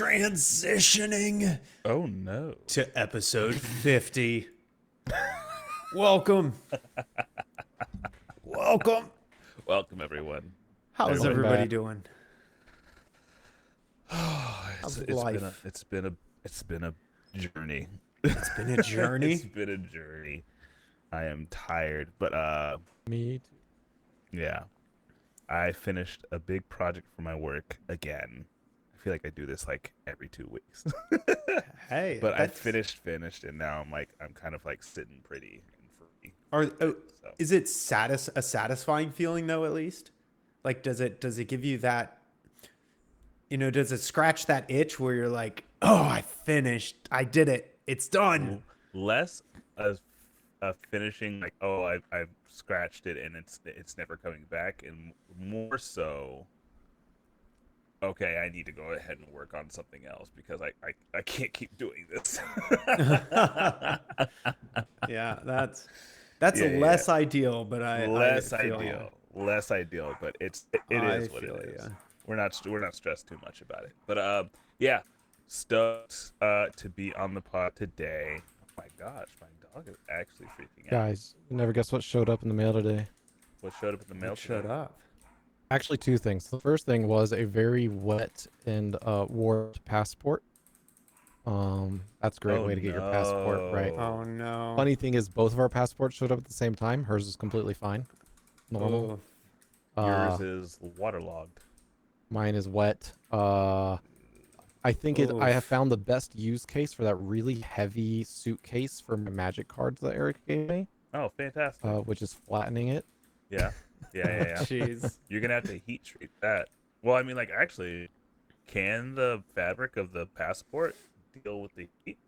Transitioning Oh no. to episode 50. Welcome. Welcome. Welcome everyone. How's Everyone everybody back. doing? It's, How's it's been a life? it's been a journey. It's been a journey. It's been a journey. I am tired, but Me too. yeah. I finished a big project for my work again. I feel like I do this like every 2 weeks. Hey, But I that's- finished, and now I'm kind of like sitting pretty and free. oh, So is it a satisfying feeling though? At least, like, does it give you that? Does it scratch that itch where you're like, oh, I finished, I did it, it's done. less of finishing like, oh, I've scratched it and it's never coming back, and more so, okay, I need to go ahead and work on something else because I can't keep doing this. Yeah, that's Yeah, less ideal, but I less feel ideal, but it I is what feel it is. ya. We're not stressed too much about it, but yeah, stoked to be on the pod today. Oh my gosh, my dog is actually freaking out. Guys, you never guess what showed up in the mail today? What showed up in the mail It showed today? up. Actually, two things. The first thing was a very wet and warped passport. That's a great Oh, way to get your passport right. no. Oh no. Funny thing is, both of our passports showed up at the same time. Hers is completely fine, normal. Oh, Yours is waterlogged. Mine is wet. I think I have Oof. found the best use case for that really heavy suitcase for my magic cards that Eric gave me, Oh, fantastic. which is flattening it. Yeah. Yeah. jeez. You're gonna have to heat treat that. Well, I mean, like, actually, can the fabric of the passport deal with the heat?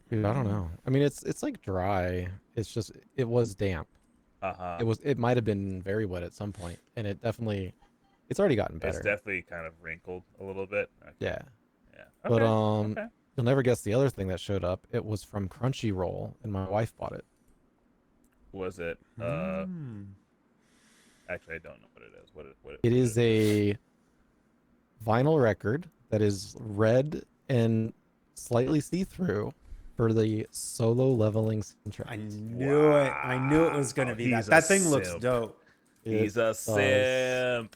Dude, I don't know. I mean, it's like dry. It's just it was damp. Uh-huh. It might have been very wet at some point, and it's already gotten It's better. definitely kind of wrinkled a little bit. Okay. Yeah. Yeah. But Okay. Okay. you'll never guess the other thing that showed up. It was from Crunchyroll, and my wife bought it. Was it? Mm. Actually, I don't know what it is. It is a vinyl record that is red and slightly see-through for the Solo Leveling soundtrack. I knew it. I knew it was gonna Wow, be that. he's a That thing looks simp. dope. He's It a does. simp.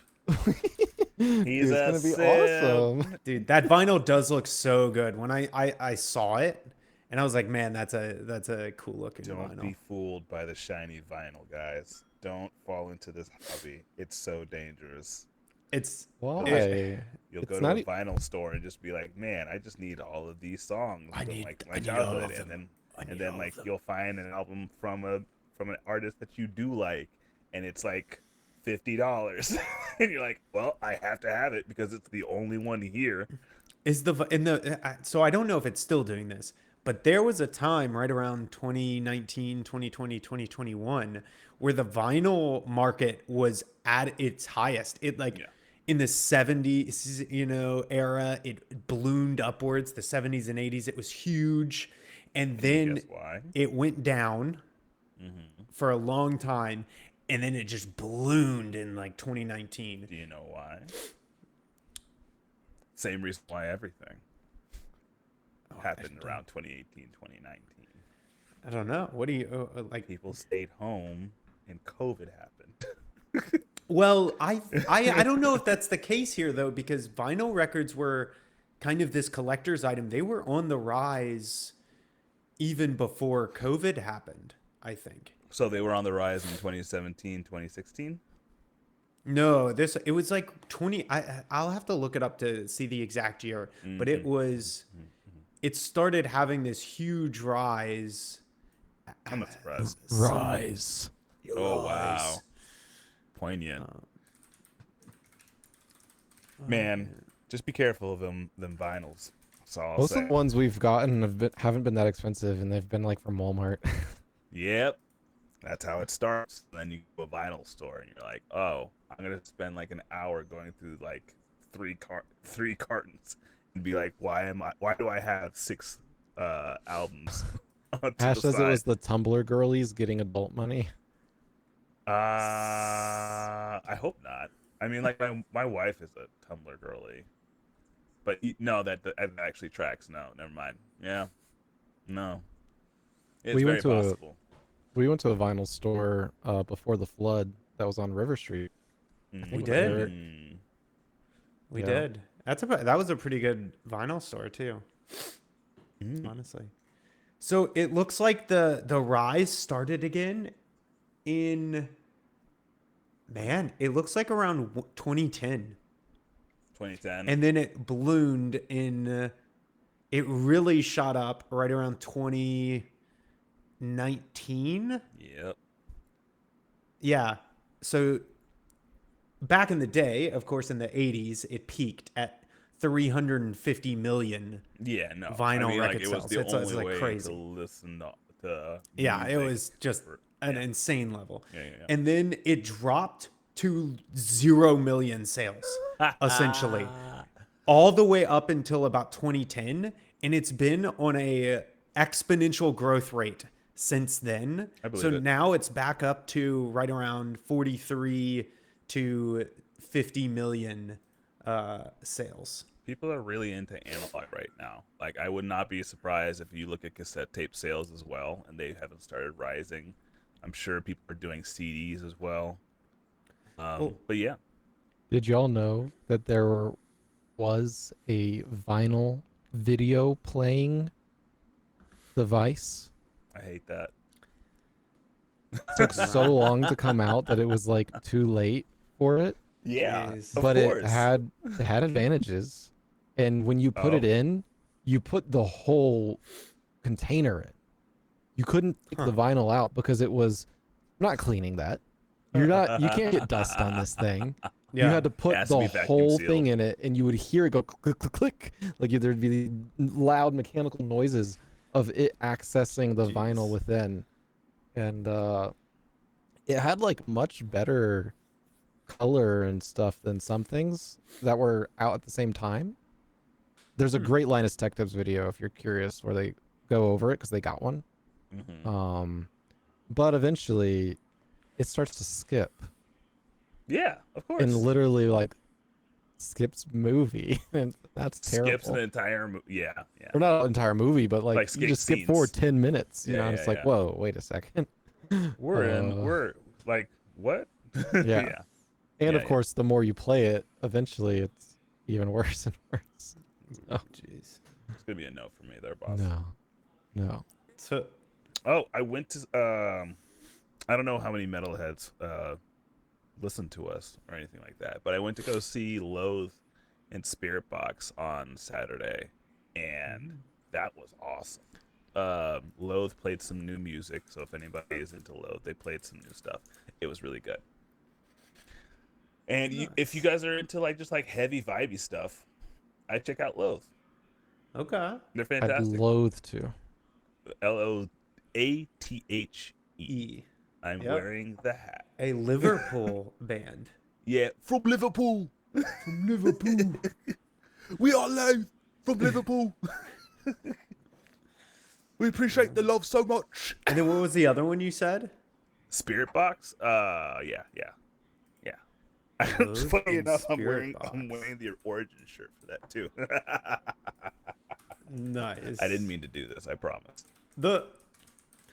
Dude, He's it's a gonna be simp. awesome. Dude, that vinyl does look so good. When I saw it, and I was like, man, that's a cool looking Don't vinyl. be fooled by the shiny vinyl, guys. Don't fall into this hobby. It's so dangerous. It's Why? You'll It's go to not a e- vinyl store and just be like, "Man, I just need all of these songs I from need- like I my need all childhood," of and them. I need then all like of them. you'll find an album from an artist that you do like, and it's like $50, and you're like, "Well, I have to have it because it's the only one here." Is the in the so I don't know if it's still doing this, but there was a time right around 2019, 2020, 2021 where the vinyl market was at its highest. It like Yeah. in the 70s, era, it ballooned upwards. The 70s and 80s, it was huge. And Can you then guess why? it went down Hmm. for a long time, and then it just ballooned in like 2019. Do you know why? Same reason why everything happened around 2018, 2019. I don't know. What do you like? People stayed home and COVID happened. Well, I don't know if that's the case here though, because vinyl records were kind of this collector's item. They were on the rise even before COVID happened, I think. So they were on the rise in 2017, 2016? No, it was like 20. I'll have to look it up to see the exact year, but it started having this huge rise. I'm not surprised. Rise. Oh, wow. Poignant. Man, just be careful of them vinyls. That's all I'll Most say. of the ones we've gotten haven't been that expensive, and they've been like from Walmart. Yep. That's how it starts. Then you go to a vinyl store and you're like, oh, I'm going to spend like an hour going through like three cartons and be like, why do I have 6 albums on to Ash the says it side? was the Tumblr girlies getting adult money. I hope not. I mean, like my wife is a Tumblr girly, but no, that actually tracks. No, never mind. Yeah, no, it's We very went to possible. we went to a vinyl store before the flood that was on River Street. I We think with did. Eric. We Yeah. did. That was a pretty good vinyl store too, honestly. So it looks like the rise started again in, man, it looks like around 2010. 2010. And then it ballooned in, it really shot up right around 2019. Yep. Yeah. So back in the day, of course, in the 80s, it peaked at 350 million Yeah, no. vinyl I mean, record like, it was sales. the It's only like way crazy. to listen to Yeah, it music was just for- an yeah. insane level. Yeah. And then it dropped to 0 million sales, essentially, all the way up until about 2010. And it's been on a exponential growth rate since then. I believe So it. now it's back up to right around 43 to 50 million sales. People are really into analog right now. Like, I would not be surprised if you look at cassette tape sales as well, and they haven't started rising. I'm sure people are doing CDs as well. But yeah, Did y'all know that there was a vinyl video playing device? I hate that. It took so long to come out that it was like too late for it. Yeah, Jeez. of But course. it had advantages. And when you put it in, you put the whole container in. You couldn't take the vinyl out because it was not cleaning that. You can't get dust on this thing. Yeah. You had to put Has to the be vacuum whole sealed. thing in it, and you would hear it go click, click, click. Like there'd be loud mechanical noises of it accessing the vinyl within. And it had like much better color and stuff than some things that were out at the same time. There's a great Linus Tech Tips video if you're curious where they go over it because they got one. But eventually it starts to skip Yeah, of course. and literally like skips movie and that's terrible. Skips an entire yeah. Or not an entire movie, but like you skip just skip scenes. forward 10 minutes, you Yeah, know, and yeah, it's like, yeah. whoa, wait a second. We're like, what? Yeah. And Yeah, of course, the more you play it, eventually it's even worse and worse. Oh, jeez. It's gonna be a no for me there, boss. No. So, Oh, I went to I don't know how many metalheads listen to us or anything like that, but I went to go see Loathe and Spirit Box on Saturday, and that was awesome. Loathe played some new music, so if anybody is into Loathe, they played some new stuff. It was really good. And if you guys are into like just like heavy vibey stuff, I check out Loathe. okay. They're I'd fantastic. loathe to. Loathe. I'm Yep. wearing the hat. A Liverpool band. Yeah, from Liverpool. From Liverpool. We are Loathe from Liverpool. We appreciate the love so much. And then what was the other one you said? Spirit Box? Yeah. Loathe Funny and enough, I'm Spirit wearing Box. the Origin shirt for that too. Nice. I didn't mean to do this, I promise. The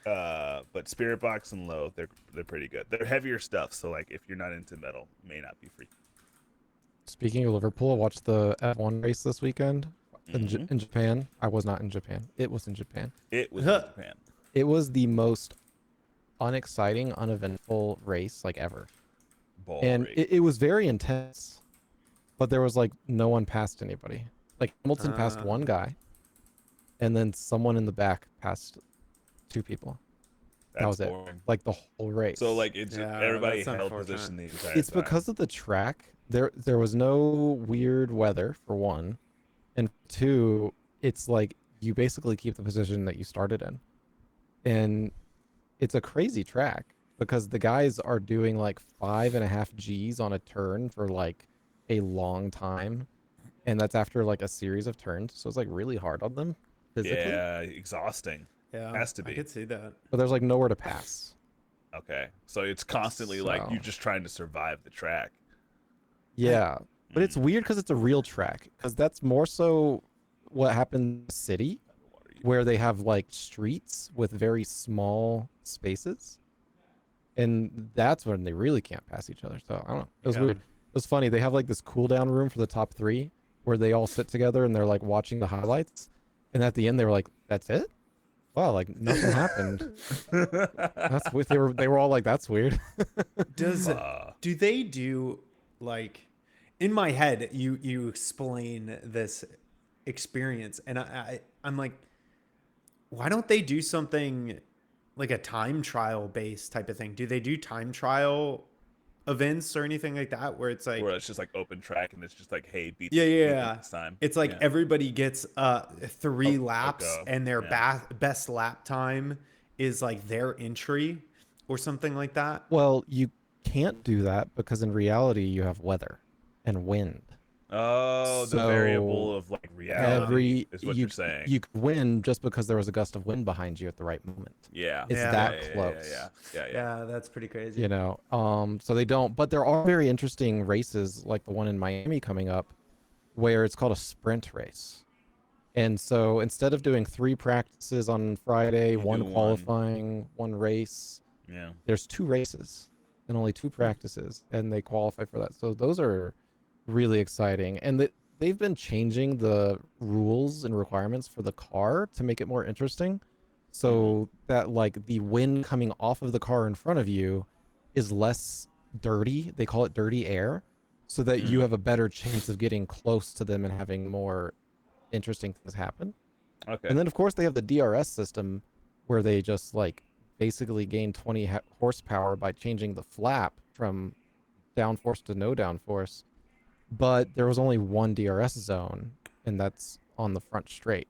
But Spirit Box and Loathe, they're pretty good. They're heavier stuff, so like if you're not into metal, may not be for you. Speaking of Liverpool, I watched the F1 race this weekend in Japan. I was not in Japan. It was in Japan. It was in Japan. It was the most unexciting, uneventful race like ever. And it was very intense, but there was like no one passed anybody. Like Hamilton passed one guy, and then someone in the back passed two people. That was boring. it. Like the whole race. So like it's everybody that's held unfortunate. position the entire It's time. because of the track. There was no weird weather for one, and two, it's like you basically keep the position that you started in, and it's a crazy track because the guys are doing like 5.5 Gs on a turn for like a long time, and that's after like a series of turns. So it's like really hard on them physically. Yeah, exhausting. Yeah, Has to be. I could see that. But there's like nowhere to pass. Okay, so it's constantly like you just trying to survive the track. Yeah, But it's weird because it's a real track. Because that's more so what happened in the city, where they have like streets with very small spaces, and that's when they really can't pass each other. So I don't know. It was weird. It was funny. They have like this cool down room for the top three, where they all sit together and they're like watching the highlights, and at the end they were like, "That's it." Wow, like nothing happened. That's what they were all like, "That's weird." Do they do like in my head you explain this experience and I'm like, why don't they do something like a time trial based type of thing? Do they do time trial events or anything like that where it's like Where it's just like open track and it's just like, hey, beat yeah. this time. It's like everybody gets 3 laps go. and their best lap time is like their entry or something like that. Well, you can't do that because in reality you have weather and wind. Oh, the So variable of like reality is what you're saying. You could win just because there was a gust of wind behind you at the right moment. Yeah. It's that close. Yeah, that's pretty crazy. You know, so they don't, but there are very interesting races like the one in Miami coming up where it's called a sprint race. And so instead of doing 3 practices on Friday, one qualifying, one race, there's 2 races and only 2 practices, and they qualify for that. So those are really exciting. And they've been changing the rules and requirements for the car to make it more interesting. So that like the wind coming off of the car in front of you is less dirty. They call it dirty air, so that you have a better chance of getting close to them and having more interesting things happen. Okay. And then of course they have the DRS system where they just like basically gain 20 horsepower by changing the flap from downforce to no downforce. But there was only one DRS zone, and that's on the front straight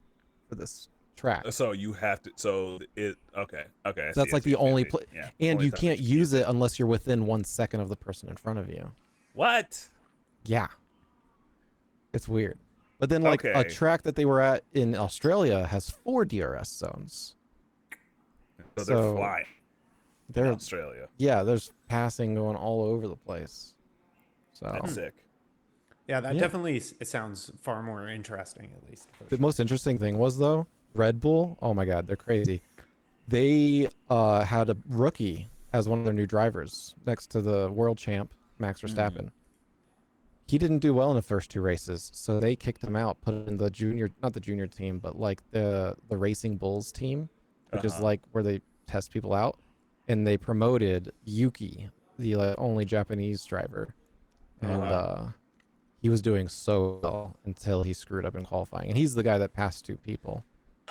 for this track. So you have to. So it. Okay. So that's like the only place, and you can't use it unless you're within 1 second of the person in front of you. What? Yeah. It's weird. But then like a track that they were at in Australia has 4 DRS zones. So they're flying. They're in Australia. Yeah, there's passing going all over the place. So That's sick. Yeah, that definitely sounds far more interesting, at least. The most interesting thing was, though, Red Bull, oh my God, they're crazy. They had a rookie as one of their new drivers next to the world champ, Max Verstappen. He didn't do well in the first 2 races, so they kicked him out, put him in the junior, not the junior team, but like the Racing Bulls team, which is like where they test people out. And they promoted Yuki, the only Japanese driver. And he was doing so well until he screwed up in qualifying. And he's the guy that passed 2 people.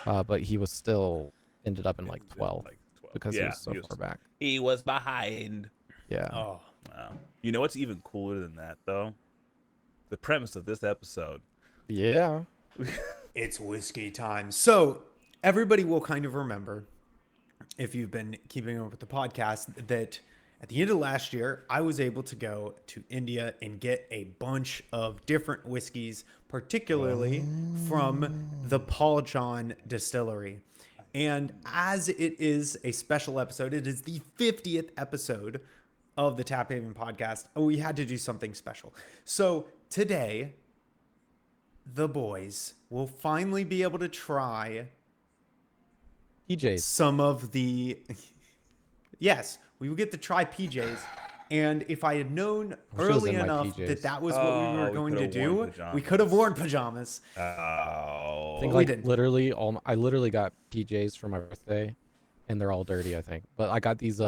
But he was still ended up in like 12 because he was so far back. He was behind. Yeah. Oh, wow. You know what's even cooler than that, though? The premise of this episode. Yeah. it's whiskey time. So everybody will kind of remember, if you've been keeping up with the podcast, that at the end of last year, I was able to go to India and get a bunch of different whiskeys, particularly from the Paul John Distillery. And as it is a special episode, it is the 50th episode of the Taphaven Podcast. We had to do something special. So today, the boys will finally be able to try PJs. some of the... Yes, we will get to try PJs. And if I had known early enough that that was what we were going to do, we could have worn pajamas. Oh. I think like literally I literally got PJs for my birthday, and they're all dirty, I think. But I got these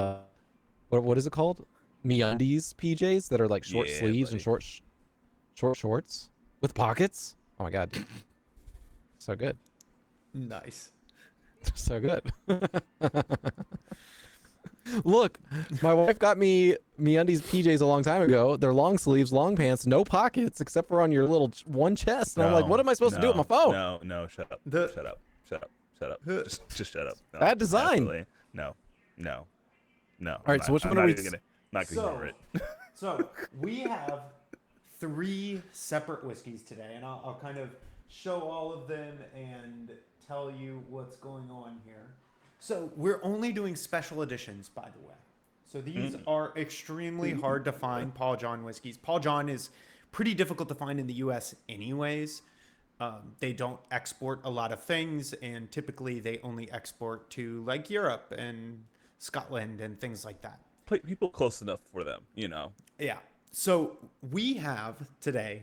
what is it called? MeUndies PJs that are like short sleeves and short shorts with pockets. Oh my God, so good. Nice. So good. Look, my wife got me MeUndies PJs a long time ago. They're long sleeves, long pants, no pockets except for on your little one chest. And I'm like, what am I supposed to do with my phone? No, shut up. Shut up. Just shut up. No, Bad design. Absolutely. No. All right, so which one are we? Not gonna hear it. So we have 3 separate whiskeys today, and I'll kind of show all of them and tell you what's going on here. So we're only doing special editions, by the way. So these are extremely hard to find Paul John whiskeys. Paul John is pretty difficult to find in the U.S. anyways. They don't export a lot of things, and typically they only export to like Europe and Scotland and things like that. People close enough for them, you know. Yeah. So we have today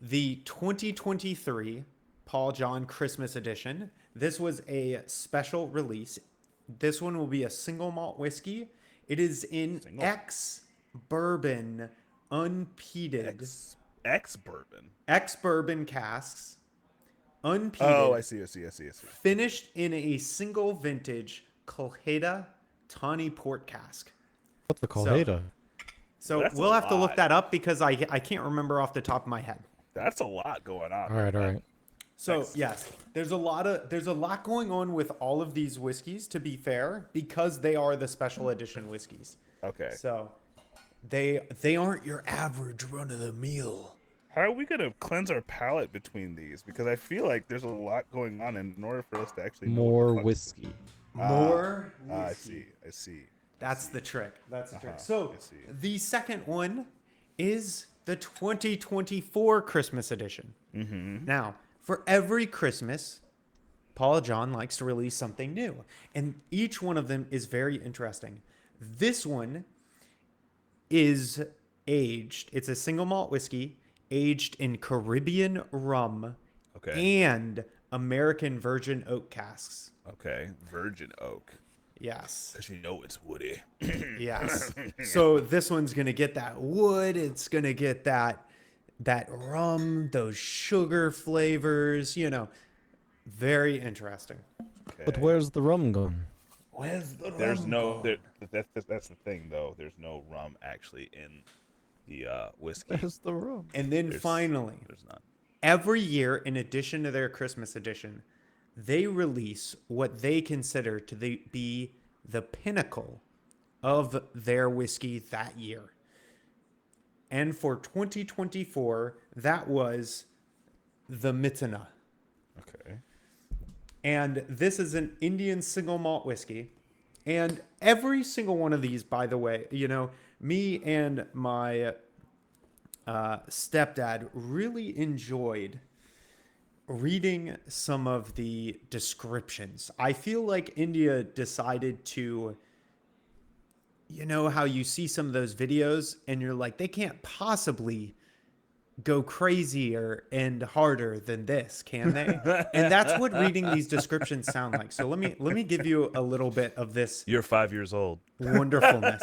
the 2023 Paul John Christmas edition. This was a special release. This one will be a single malt whiskey. It is in ex-bourbon, unpeated. Ex-bourbon? Ex-bourbon casks, unpeated. Oh, I see. Finished in a single vintage Colheita tawny port cask. What's the Colheita? So we'll have to look that up because I can't remember off the top of my head. That's a lot going on. All right. So yes, there's a lot going on with all of these whiskeys, to be fair, because they are the special edition whiskeys. Okay. So they aren't your average run of the mill. How are we gonna cleanse our palate between these? Because I feel like there's a lot going on, and in order for us to actually more whiskey. More whiskey. I see. That's the trick. So the second one is the 2024 Christmas edition. Mm-hmm. Now, for every Christmas, Paul John likes to release something new, and each one of them is very interesting. This one is aged. It's a single malt whiskey aged in Caribbean rum and American virgin oak casks. Okay, virgin oak. Yes. Because you know it's woody. Yes. So this one's going to get that wood. It's going to get that rum, those sugar flavors, very interesting. Okay. But where's the rum gone? Where's the rum? There's no, that's the thing though. There's no rum actually in the whiskey. Where's the rum? And then finally, there's not. Every year, in addition to their Christmas edition, they release what they consider to be the pinnacle of their whiskey that year. And for 2024, that was the Mitana. Okay. And this is an Indian single malt whiskey. And every single one of these, by the way, me and my stepdad really enjoyed reading some of the descriptions. I feel like India decided to, how you see some of those videos and you're like, they can't possibly go crazier and harder than this, can they? And that's what reading these descriptions sound like. So let me give you a little bit of this. You're 5 years old. Wonderfulness.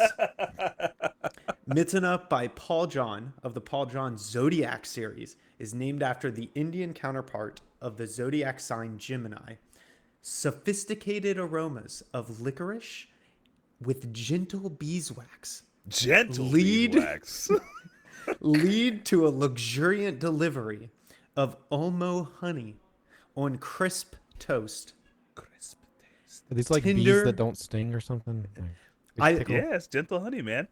Mitana by Paul John of the Paul John Zodiac series is named after the Indian counterpart of the zodiac sign Gemini. Sophisticated aromas of licorice with gentle beeswax. Beeswax. Lead to a luxuriant delivery of Olmo honey on crisp toast. Crisp taste. Are these like bees that don't sting or something? It's gentle honey, man.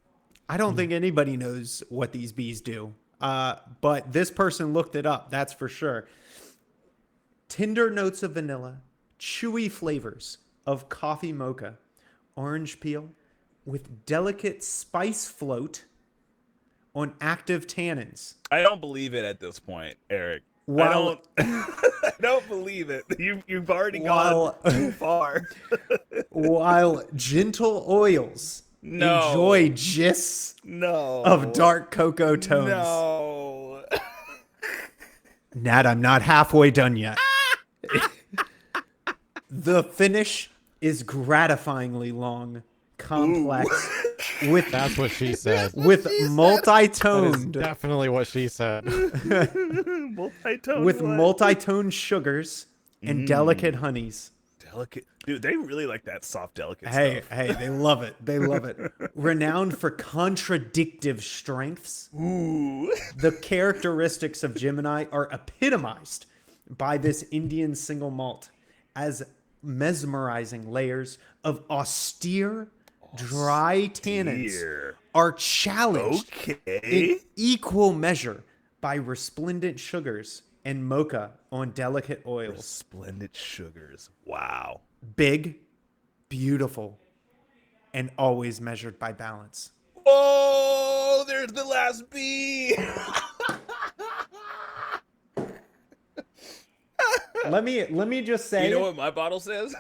I don't think anybody knows what these bees do. But this person looked it up, that's for sure. Tender notes of vanilla, chewy flavors of coffee mocha, orange peel, with delicate spice float on active tannins. I don't believe it at this point, Eric. While, I don't believe it. You've already gone too far. While gentle oils enjoy gists of dark cocoa tones. No. Nat, I'm not halfway done yet. The finish is gratifyingly long, complex, That's what she said. with multi-toned, Definitely what she said. Multi-tone. with multi-toned sugars and delicate honeys. Delicate. Dude, they really like that soft, delicate Hey, stuff. hey, they love it. They love it. Renowned for contradictive strengths, Ooh. the characteristics of Gemini are epitomized by this Indian single malt as mesmerizing layers of austere, dry tannins are challenged in equal measure by resplendent sugars and mocha on delicate oils. Resplendent sugars. Wow. Big, beautiful, and always measured by balance. Oh, there's the last bee. let me just say. You know what my bottle says?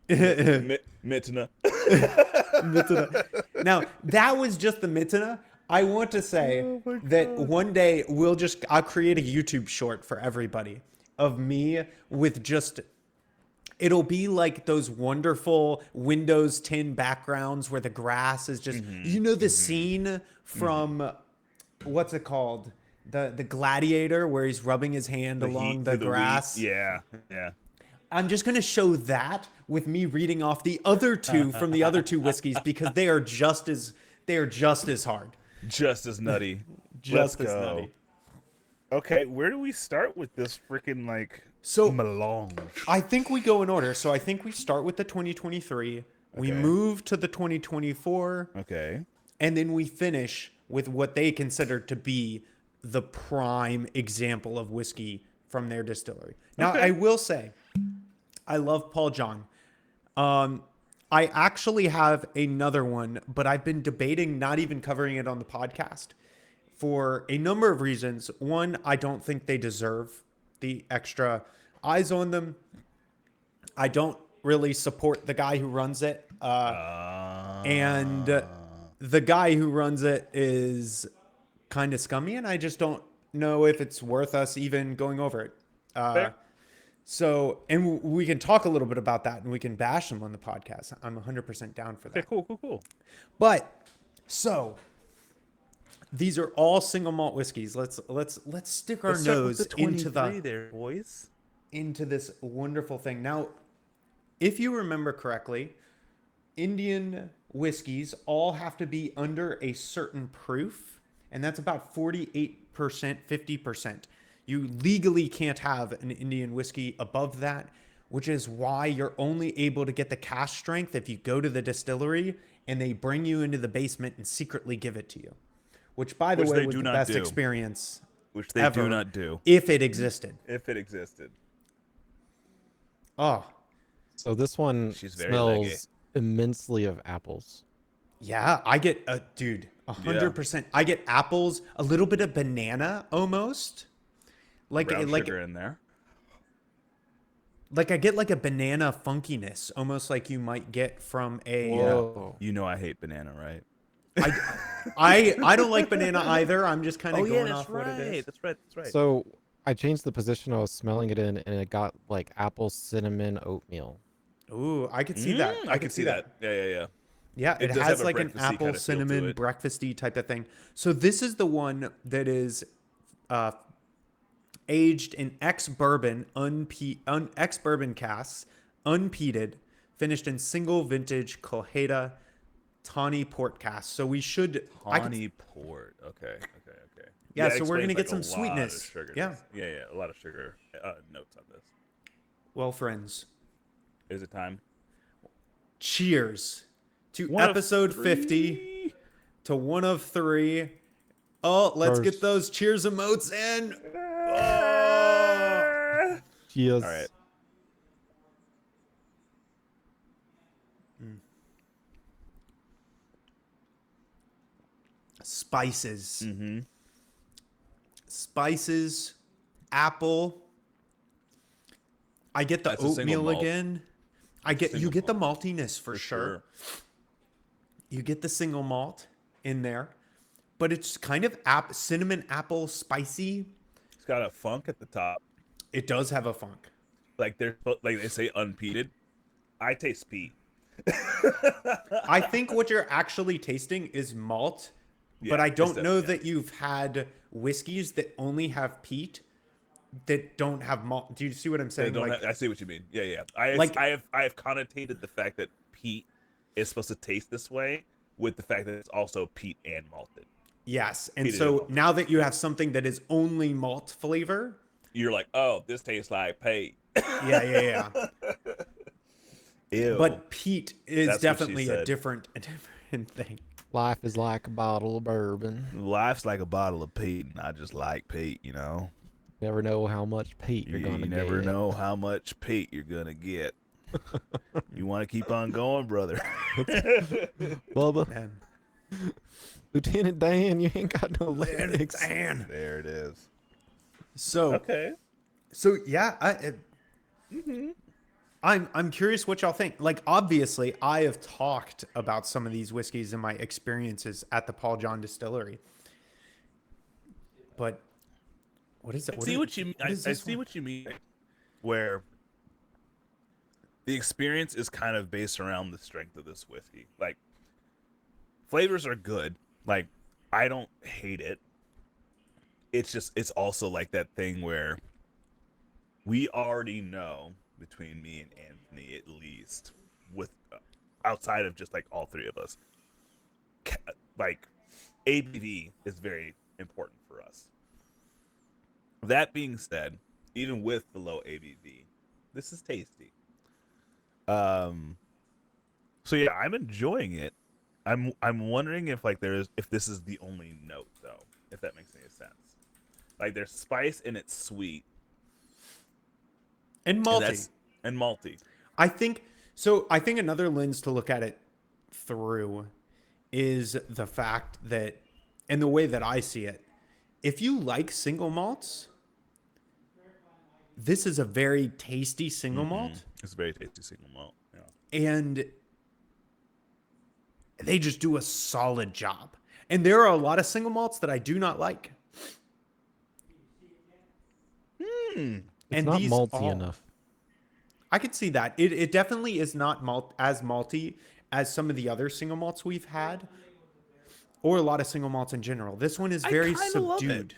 Mitana. Mitana. Now, that was just the Mitana. I want to say that one day I'll create a YouTube short for everybody of me with just, it'll be like those wonderful Windows 10 backgrounds where the grass is just, the scene from, what's it called? The Gladiator, where he's rubbing his hand along the grass. Yeah. I'm just going to show that with me reading off the other two from the other two whiskeys because they are just as hard. Just as nutty. Just Let's as go. nutty. Okay, where do we start with this freaking melange? I think we go in order. So I think we start with the 2023. We move to the 2024. Okay. And then we finish with what they consider to be the prime example of whiskey from their distillery. Now, I will say, I love Paul John. I actually have another one, but I've been debating not even covering it on the podcast for a number of reasons. One, I don't think they deserve the extra eyes on them. I don't really support the guy who runs it. And the guy who runs it is kind of scummy, and I just don't know if it's worth us even going over it. So, and we can talk a little bit about that, and we can bash them on the podcast. I'm 100% down for that. Okay, cool. But so these are all single malt whiskeys. Let's stick our nose into this wonderful thing. Now, if you remember correctly, Indian whiskeys all have to be under a certain proof, and that's about 48%, 50%. You legally can't have an Indian whiskey above that, which is why you're only able to get the cash strength if you go to the distillery and they bring you into the basement and secretly give it to you. Which, by the way, was the best experience Which they ever, do not do. if it existed. Oh, So this one smells immensely of apples. yeah. I get, 100%. I get apples, a little bit of banana almost. Brown sugar in there. Like I get like a banana funkiness, almost like you might get from a. Whoa. You know I hate banana, right? I don't like banana either. I'm just kind of going off what it is. That's right. So I changed the position I was smelling it in, and it got like apple cinnamon oatmeal. Ooh, I could see that. I can see that. Yeah. Yeah, it does has have a like an breakfasty apple kind of feel to cinnamon it. breakfasty type of thing. So this is the one that is aged in ex-bourbon ex-bourbon casks, unpeated, finished in single vintage Colheita tawny port casks. So we should Tawny port. Okay. Yeah, That so we're gonna explains, get some a lot of sweetness. sugar. Yeah. A lot of sugar notes on this. Well, friends, Is it time? cheers to One of episode 50, 3. to one of 3. Oh, let's First. get those cheers emotes in. Yes. All right. Spices. Mm-hmm. Spices, apple. I get the That's a single oatmeal malt. again. You get the maltiness for sure. You get the single malt in there, but it's kind of cinnamon apple spicy. It's got a funk at the top. It does have a funk. Like they say unpeated. I taste peat. I think what you're actually tasting is malt, Yeah, but I it's don't know definitely- that you've had whiskeys that only have peat that don't have malt. Do you see what I'm saying? I see what you mean. Yeah. I have connotated the fact that peat is supposed to taste this way with the fact that it's also peat and malted. Yes, and Peated so malt. now that you have something that is only malt flavor, You're like, oh, this tastes like peat. yeah. Ew. But peat is That's what she definitely a said. different thing. Life is like a bottle of bourbon. Life's like a bottle of peat, and I just like peat, you know. Never know how much peat you're gonna You get. never know how much peat you're gonna get. You want to keep on going, brother. Bubba, Man. Lieutenant Dan, you ain't got no legs. Dan. There it is. So Okay. So yeah, I'm curious what y'all think. Like, obviously, I have talked about some of these whiskeys and my experiences at the Paul John Distillery. But what is it? I see what you mean. I see what you mean. Where the experience is kind of based around the strength of this whiskey. Like, flavors are good. Like, I don't hate it. It's also like that thing where we already know, between me and Anthony at least, with outside of just like all three of us, like ABV is very important for us. That being said, even with the low ABV, this is tasty. So yeah, I'm enjoying it. I'm wondering if this is the only note though, if that makes any sense. Like, there's spice and it's sweet and malty. And malty. I think so. I think another lens to look at it through is the fact that, and the way that I see it, if you like single malts, this is a very tasty single malt. It's a very tasty single malt. Yeah. And they just do a solid job. And there are a lot of single malts that I do not like. It's and not these malty enough. I could see that. It definitely is not as malty as some of the other single malts we've had, or a lot of single malts in general. This one is very subdued.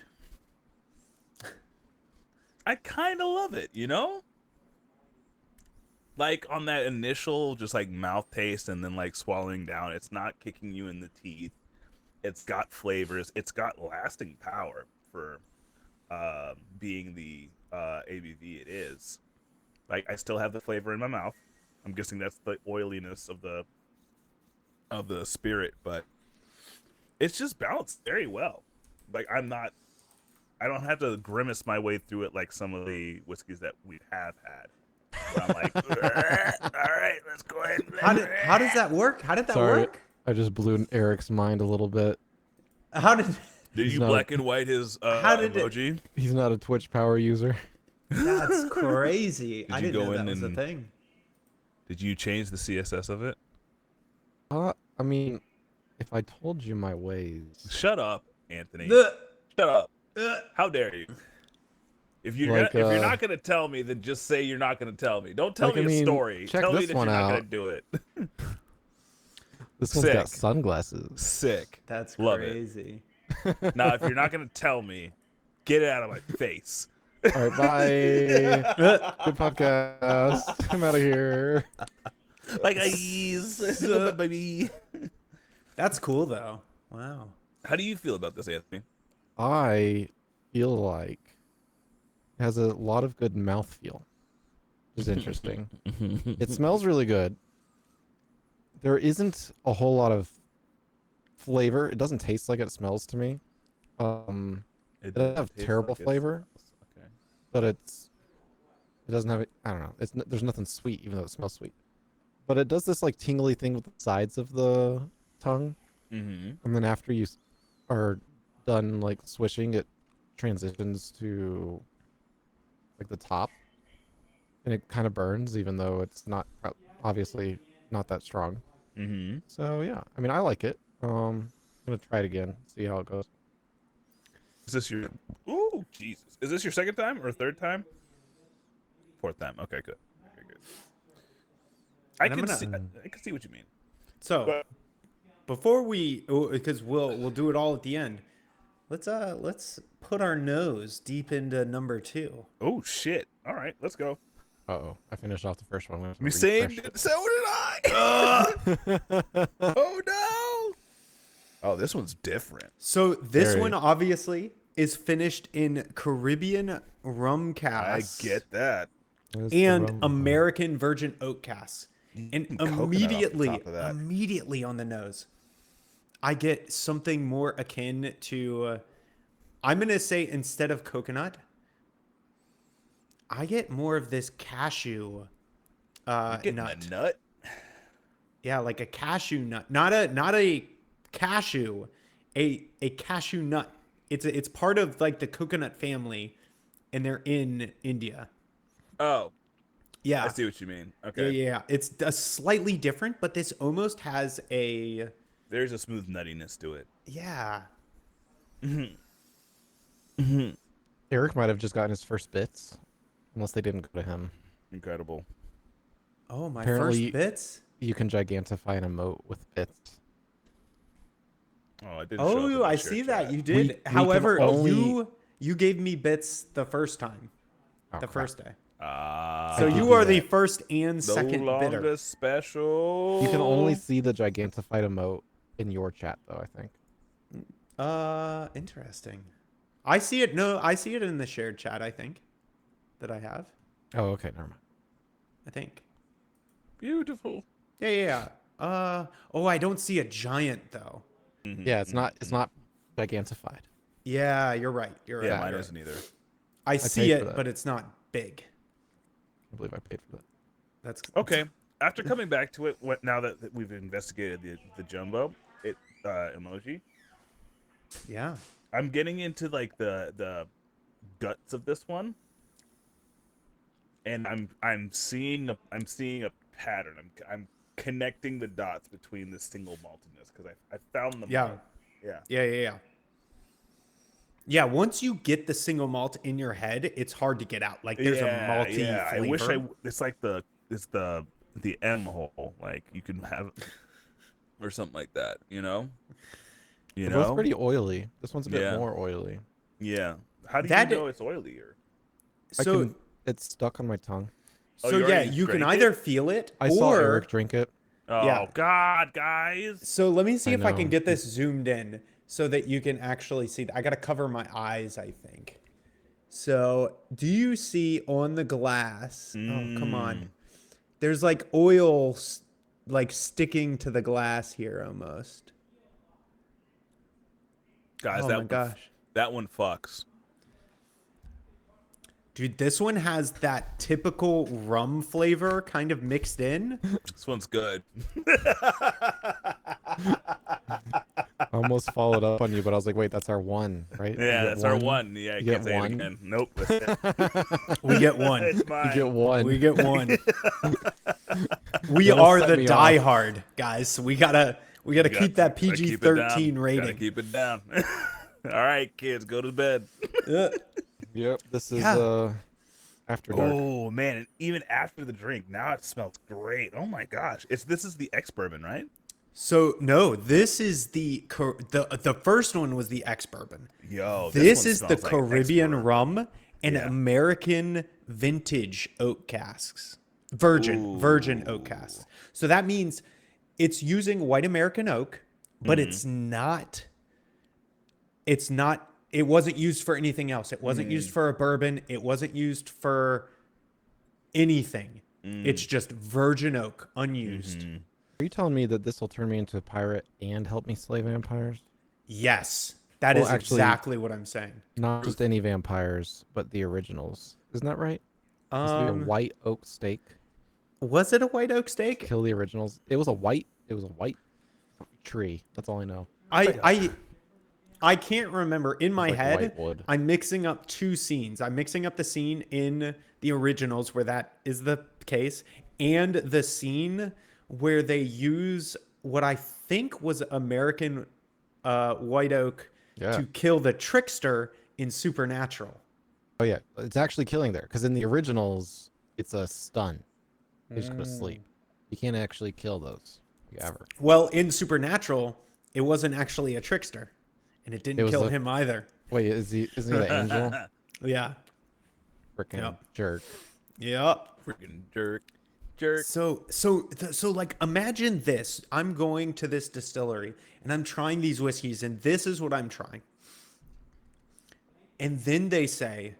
I kind of love it, you know? Like, on that initial just like mouth taste and then like swallowing down, it's not kicking you in the teeth. It's got flavors. It's got lasting power for being the ABV it is. Like, I still have the flavor in my mouth. I'm guessing that's the oiliness of the spirit, but it's just balanced very well. Like, I don't have to grimace my way through it like some of the whiskeys that we have had. Where I'm like, all right, let's go ahead. How does that work? How did that work? I just blew Eric's mind a little bit. How did you black and white his emoji? He's not a Twitch power user. That's crazy. I didn't know that was a and thing. Did you change the CSS of it? I mean, if I told you my ways. Shut up, Anthony. Shut up. How dare you? If you're Like, if you're not gonna tell me, then just say you're not gonna tell me. Don't tell me a story. Check Tell me this that one you're not out. gonna do it. This one's got sunglasses. Sick. That's Love crazy. It. Now, if you're not gonna tell me, get it out of my face. All right, bye. Good podcast. I'm out of here. Like, baby. That's cool though. Wow. How do you feel about this, Anthony? I feel like it has a lot of good mouthfeel, which is interesting. It smells really good. There isn't a whole lot of flavor. It doesn't taste like it smells to me. It doesn't have terrible flavor, Okay. but it doesn't have. I don't know. There's nothing sweet, even though it smells sweet. But it does this like tingly thing with the sides of the tongue, and then after you are done like swishing, it transitions to like the top, and it kind of burns, even though it's not obviously not that strong. So yeah, I mean, I like it. I'm gonna try it again, see how it goes. Is this your? Ooh, Jesus! Is this your second time or third time? Fourth time. Okay, good. Okay, good. I can see what you mean. So, before we, because we'll do it all at the end. Let's put our nose deep into number 2. Oh shit! All right, let's go. Uh-oh, I finished off the first one. Me same. So did I. Oh no! Oh, this one's different. So this one obviously is finished in Caribbean rum casks. I get that. And American virgin oak casks. And immediately on the nose, I get something more akin to, I'm going to say, instead of coconut, I get more of this cashew nut. A nut? Yeah, like a cashew nut. Not a cashew, a cashew nut. It's part of like the coconut family, and they're in India. Oh, Yeah. I see what you mean. Yeah, Okay. yeah. It's a slightly different, but this almost has a There's a smooth nuttiness to it. yeah. Eric might have just gotten his first bits, unless they didn't go to him. Incredible. Oh, my Apparently- first bits. You can gigantify an emote with bits. Oh, I didn't. show up in Oh, my I share see that chat. you did. We can However, only- you gave me bits the first time, Oh, the crap. first day. I So did you do are the that. first and no second longer bidder. special. You can only see the gigantified emote in your chat, though, I think. Interesting. I see it. No, I see it in the shared chat. I think that I have. Oh, okay, never mind. I think. Beautiful. Yeah, yeah. Yeah. Oh, I don't see a giant though. Yeah, it's not gigantified. Yeah, you're right. You're right. Yeah, you're mine right. isn't either. I see paid for it, that. but it's not big. I believe I paid for that. That's Okay. After coming back to it, now that we've investigated the jumbo emoji, Yeah. I'm getting into like the guts of this one, and I'm seeing a pattern. I'm connecting the dots between the single maltedness because I found them. Yeah. all. Yeah. Yeah. Yeah, once you get the single malt in your head, it's hard to get out. Like there's a malty Yeah. flavor. I wish it's like it's the M hole. Like you can have or something like that. You know. You They're know. both pretty oily. This one's a bit Yeah. more oily. Yeah. How do That- you know it's oilier? So It's stuck on my tongue. Oh, so you yeah, already you can drank either it? feel it I or saw Eric drink it. Oh Yeah. God, guys. So let me see I if I can know. get this zoomed in so that you can actually see. I got to cover my eyes, I think. So, do you see on the glass? Oh, come on. There's like oil like sticking to the glass here almost. Guys, Oh my gosh. that one fucks. Dude, this one has that typical rum flavor kind of mixed in. This one's good. I almost followed up on you, but I was like, wait, that's our one, right? You Yeah, get that's our one. Yeah, I You can't get say one? it again. Nope. We get one. It's You mine. get one. We get one. We Don't are set the me Die off. Hard guys. So we gotta keep that Gotta keep it PG-13 down. rating. Gotta keep it down. All right, kids, go to bed. Yep. This is Yeah. after dark. Oh man, and even after the drink, now it smells great. Oh my gosh, this is the ex bourbon, right? So no, this is the first one was the ex bourbon. Yo, This one is the smells like Caribbean ex-bourbon. rum and Yeah. American vintage oak casks. Virgin oak casks. So that means it's using white American oak, but Mm-hmm. it wasn't used for anything else. It wasn't used for a bourbon. It wasn't used for anything. Mm. It's just virgin oak, unused. Mm-hmm. Are you telling me that this will turn me into a pirate and help me slay vampires? Yes, that is Well, actually- exactly what I'm saying. Not just any vampires, but the originals. Isn't that right? It's a white oak steak. Was it a white oak steak? Kill the originals. It was a white tree. That's all I know. I can't remember. In my like head, white wood. I'm mixing up two scenes. I'm mixing up the scene in the originals where that is the case, and the scene where they use what I think was American white oak Yeah. to kill the trickster in Supernatural. Oh yeah, it's actually killing there because in the originals it's a stun. They just go to sleep. You can't actually kill those ever. Well, in Supernatural, it wasn't actually a trickster, and it didn't was kill the- him either. Wait, isn't he the angel? Yeah. Freaking Yep. jerk. Yep. Freaking jerk. So like imagine this. I'm going to this distillery and I'm trying these whiskeys and this is what I'm trying. And then they say,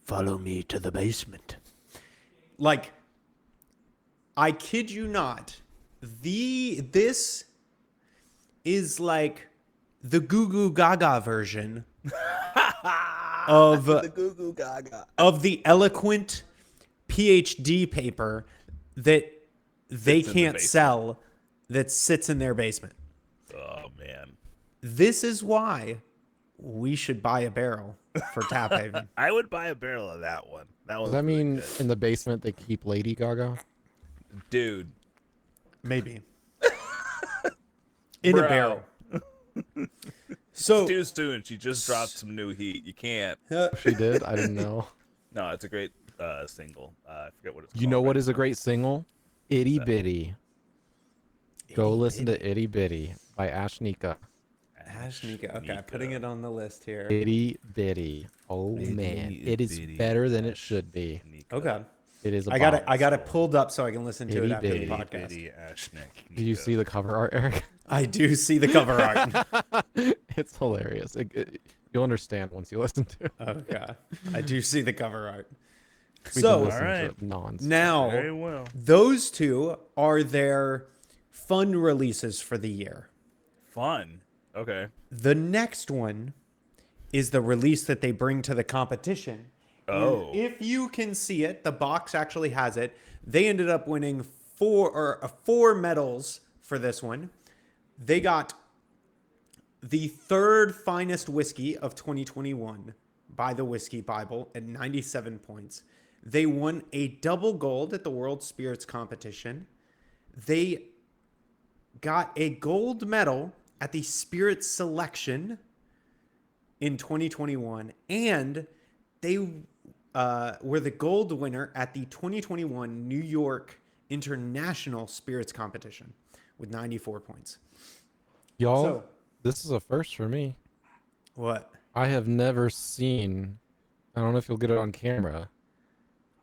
"Follow me to the basement." Like I kid you not, this is like the Goo Goo Gaga version of The goo goo gaga. of the eloquent PhD paper that they Sits in the can't basement. sell that sits in their basement. Oh man. This is why we should buy a barrel for Taphaven. I would buy a barrel of that one. That Does was that really mean good. in the basement they keep Lady Gaga? Dude, Maybe. In a Bro. barrel. So too soon. She just dropped some new heat. You can't. She did? I didn't know. No, it's a great single. I forget what it's called. You know what right is a now. great single? Itty Bitty. Go listen to Itty Bitty by Ashnika. Ashnika. Okay, putting it on the list here. Itty Bitty. Oh Itty man, it is bitty better than it should be. Okay. It is. I got it pulled up so I can listen to it after the Itty podcast. Do you see the cover art, Eric? I do see the cover art. It's hilarious. You'll understand once you listen to it. Okay. I do see the cover art. We can So listen to Alright. it nonstop. now Very well. those two are their fun releases for the year. Fun. Okay. The next one is the release that they bring to the competition. And Oh. if you can see it, the box actually has it. They ended up winning four medals for this one. They got the third finest whiskey of 2021 by the Whiskey Bible at 97 points. They won a double gold at the World Spirits Competition. They got a gold medal at the Spirit Selection in 2021, and they were the gold winner at the 2021 New York International Spirits Competition with 94 points. Y'all, So- this is a first for me. What? I have never seen, I don't know if you'll get it on camera,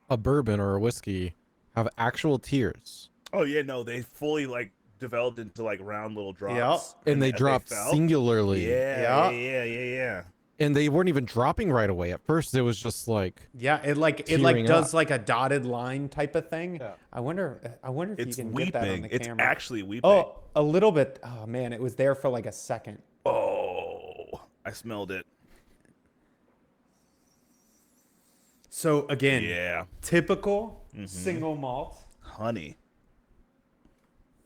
a bourbon or a whiskey have actual tears. Oh yeah, no, they fully like developed into like round little drops. And they as dropped fell. singularly. Yeah. And they weren't even dropping right away. At first, it was just like, Yeah, it Tearing does up. like a dotted line type of thing. Yeah. I wonder if It's you can get that on weeping. the It's camera. actually weeping. Oh, a little bit. Oh man, it was there for like a second. Oh, I smelled it. So again, Yeah, typical single malt. honey.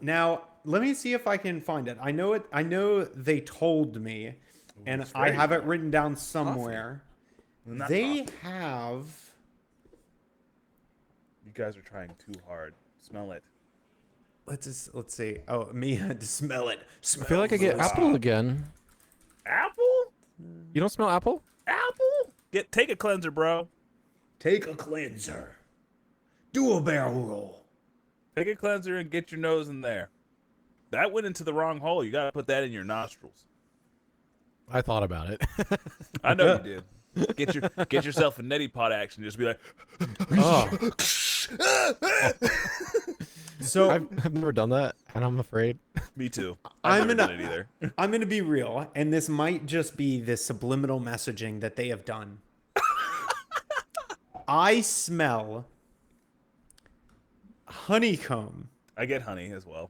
Now, let me see if I can find it. I know they told me, and it's I very have it good. written down somewhere. Not They coffee. have. You guys are trying too hard. Smell it. Let's see. Oh, me had to smell it. I feel like I get apple again. Apple? You don't smell apple? Apple? Take a cleanser, bro. Take a cleanser. Do a barrel roll. Take a cleanser and get your nose in there. That went into the wrong hole. You gotta put that in your nostrils. I thought about it. I know you did. Get yourself a neti pot action. Just be like, Oh, So I've never done that, and I'm afraid. me too. I'm I've never gonna- done it either. I'm going to be real, and this might just be the subliminal messaging that they have done. I smell honeycomb. I get honey as well.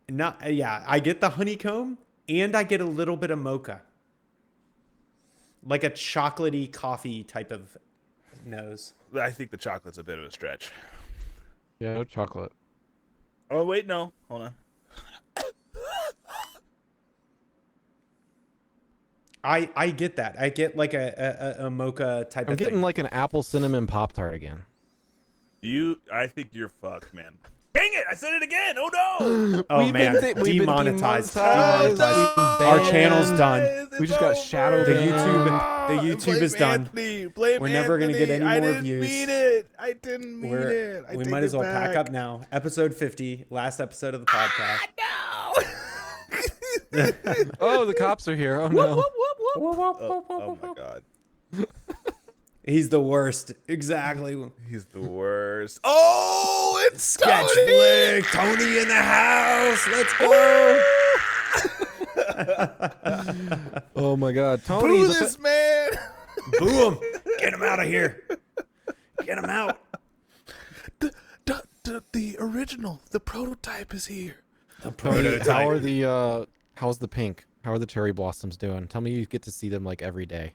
I get the honeycomb, and I get a little bit of mocha. Like a chocolatey coffee type of nose. I think the chocolate's a bit of a stretch. Yeah, no chocolate. Oh wait, no. Hold on. I get that. I get like a mocha type I'm of getting thing. like an apple cinnamon Pop Tart again. I think you're fucked, man. Dang it! I said it again. Oh no! Oh We've been man, th- we've been demonetized. demonetized. Demonetized. We've Our been channel's banned. done. We just got shadowed The banned. YouTube is done. Anthony. Blame We're never gonna get Anthony. any more I didn't views. mean it. I didn't mean it. We might as well pack up now. Episode 50, last episode of the podcast. No. Oh, the cops are here. Oh no. Oh my god. He's the worst. Exactly. He's the worst. Oh, it's Sketch Tony! flick. Tony in the house. Let's go. Oh my God. Tony. Boo this man! Boo him. Get him out of here. Get him out. The original, the prototype is here. The Tony, how are the how's the pink? How are the cherry blossoms doing? Tell me you get to see them like every day.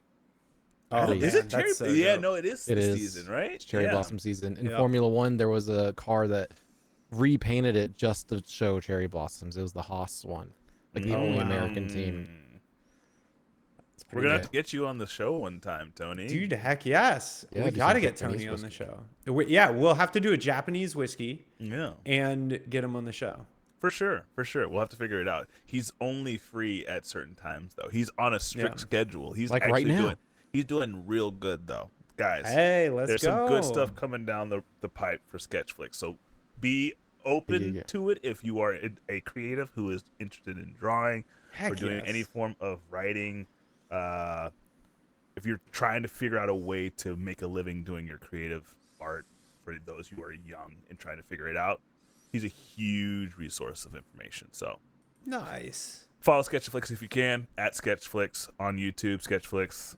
Oh, Is Is man, it cherry? that's so Yeah, dope. no, it is It this is. season, right? It's cherry Yeah. blossom season. In Yep. Formula One, there was a car that repainted it just to show cherry blossoms. It was the Haas one, like the only American team. We're gonna have to get you on the show one time, Tony. Dude, heck yes. Yeah, We do got to some get Japanese Tony on the whiskey. show. Yeah, we'll have to do a Japanese whiskey Yeah, and get him on the show. for sure. We'll have to figure it out. He's only free at certain times, though. He's on a strict schedule. He's Like actually right now. he's doing real good, though, guys. Hey, let's There's go. some good stuff coming down the pipe for Sketchflix. So be open Yeah. to it if you are a creative who is interested in drawing Heck or doing yes. any form of writing. If you're trying to figure out a way to make a living doing your creative art for those who are young and trying to figure it out, he's a huge resource of information. So Nice. follow Sketchflix if you can, at Sketchflix on YouTube, Sketchflix.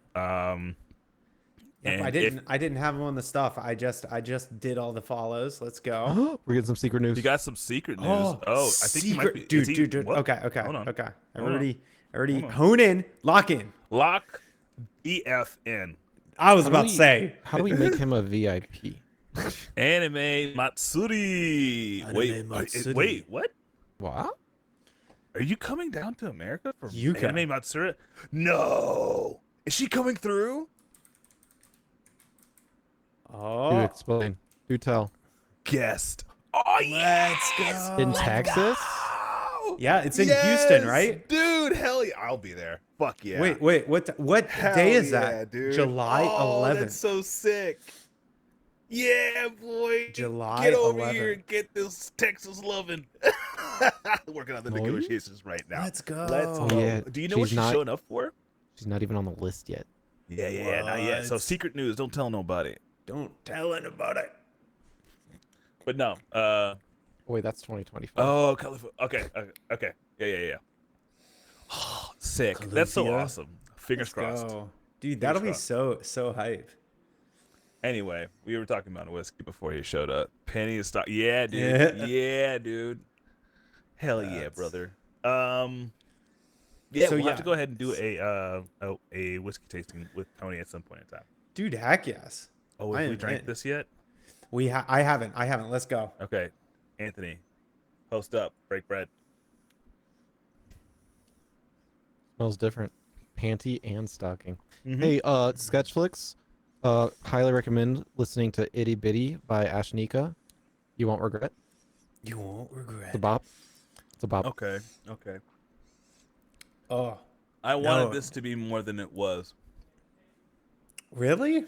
Yep, And I didn't have him on the stuff. I just did all the follows. Let's go. We're getting some secret news. you got some secret news. I think he might be. dude, is he- dude. what? Okay. Hold on. I Hold on. already Hold on. hone in, lock in. Lock EFN. I was How do about to we- say. How do we make him a VIP? Anime Matsuri. Anime Matsuri. Wait, what? What? Are you coming down to America for Yuka. Anime Matsuri? No. Is she coming through? Do Oh, explain. Do tell. Guest. Oh, let's yes. go. In Texas? Oh, Yeah, it's in Houston, right? Dude, hell yeah. I'll be there. Fuck yeah. Wait. What Hell day is yeah, that? dude. July Oh, 11th. That's so sick. Yeah, boy. July Get over 11th. here and get this Texas loving. Working on the Oh, yeah? negotiations right now. Let's go. Let's Oh, go. yeah. Do you know what She's she's not- showing up for? She's not even on the list yet. Yeah, not yet. So What? secret news. Don't tell nobody. Don't tell anybody. But no. Wait, that's 2025. Oh, California. Okay. Yeah. Oh, sick. That's so Columbia. awesome. Fingers crossed. Go. Dude, that'll be crossed. so hype. Anyway, we were talking about whiskey before he showed up. Penny is stock. Yeah, dude. Yeah. Yeah, dude. Hell yeah, That's- brother. Yeah, So, we'll yeah. have to go ahead and do a whiskey tasting with Tony at some point in time. Dude, heck yes. Oh, I have we am drank in. this yet? I haven't. Let's go. Okay, Anthony, post up, break bread. Smells different. Panty and stocking. Mhm. Hey, Sketchflix. Highly recommend listening to Itty Bitty by Ashnika. You won't regret. You won't regret. It's a bop. It's a bop. Okay. Oh, I wanted No. this to be more than it was. really?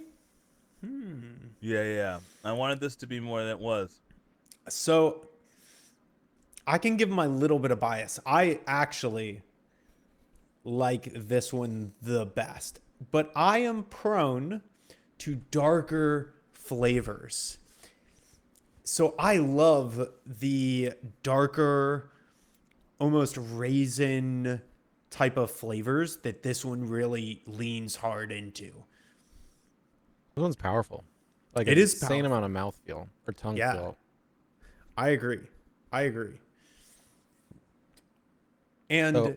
Yeah. I wanted this to be more than it was. So I can give my little bit of bias. I actually like this one the best, but I am prone to darker flavors. So I love the darker, almost raisin type of flavors that this one really leans hard into. This one's powerful. Like It an is insane powerful. amount of mouthfeel or tongue Yeah. feel. I agree. And So-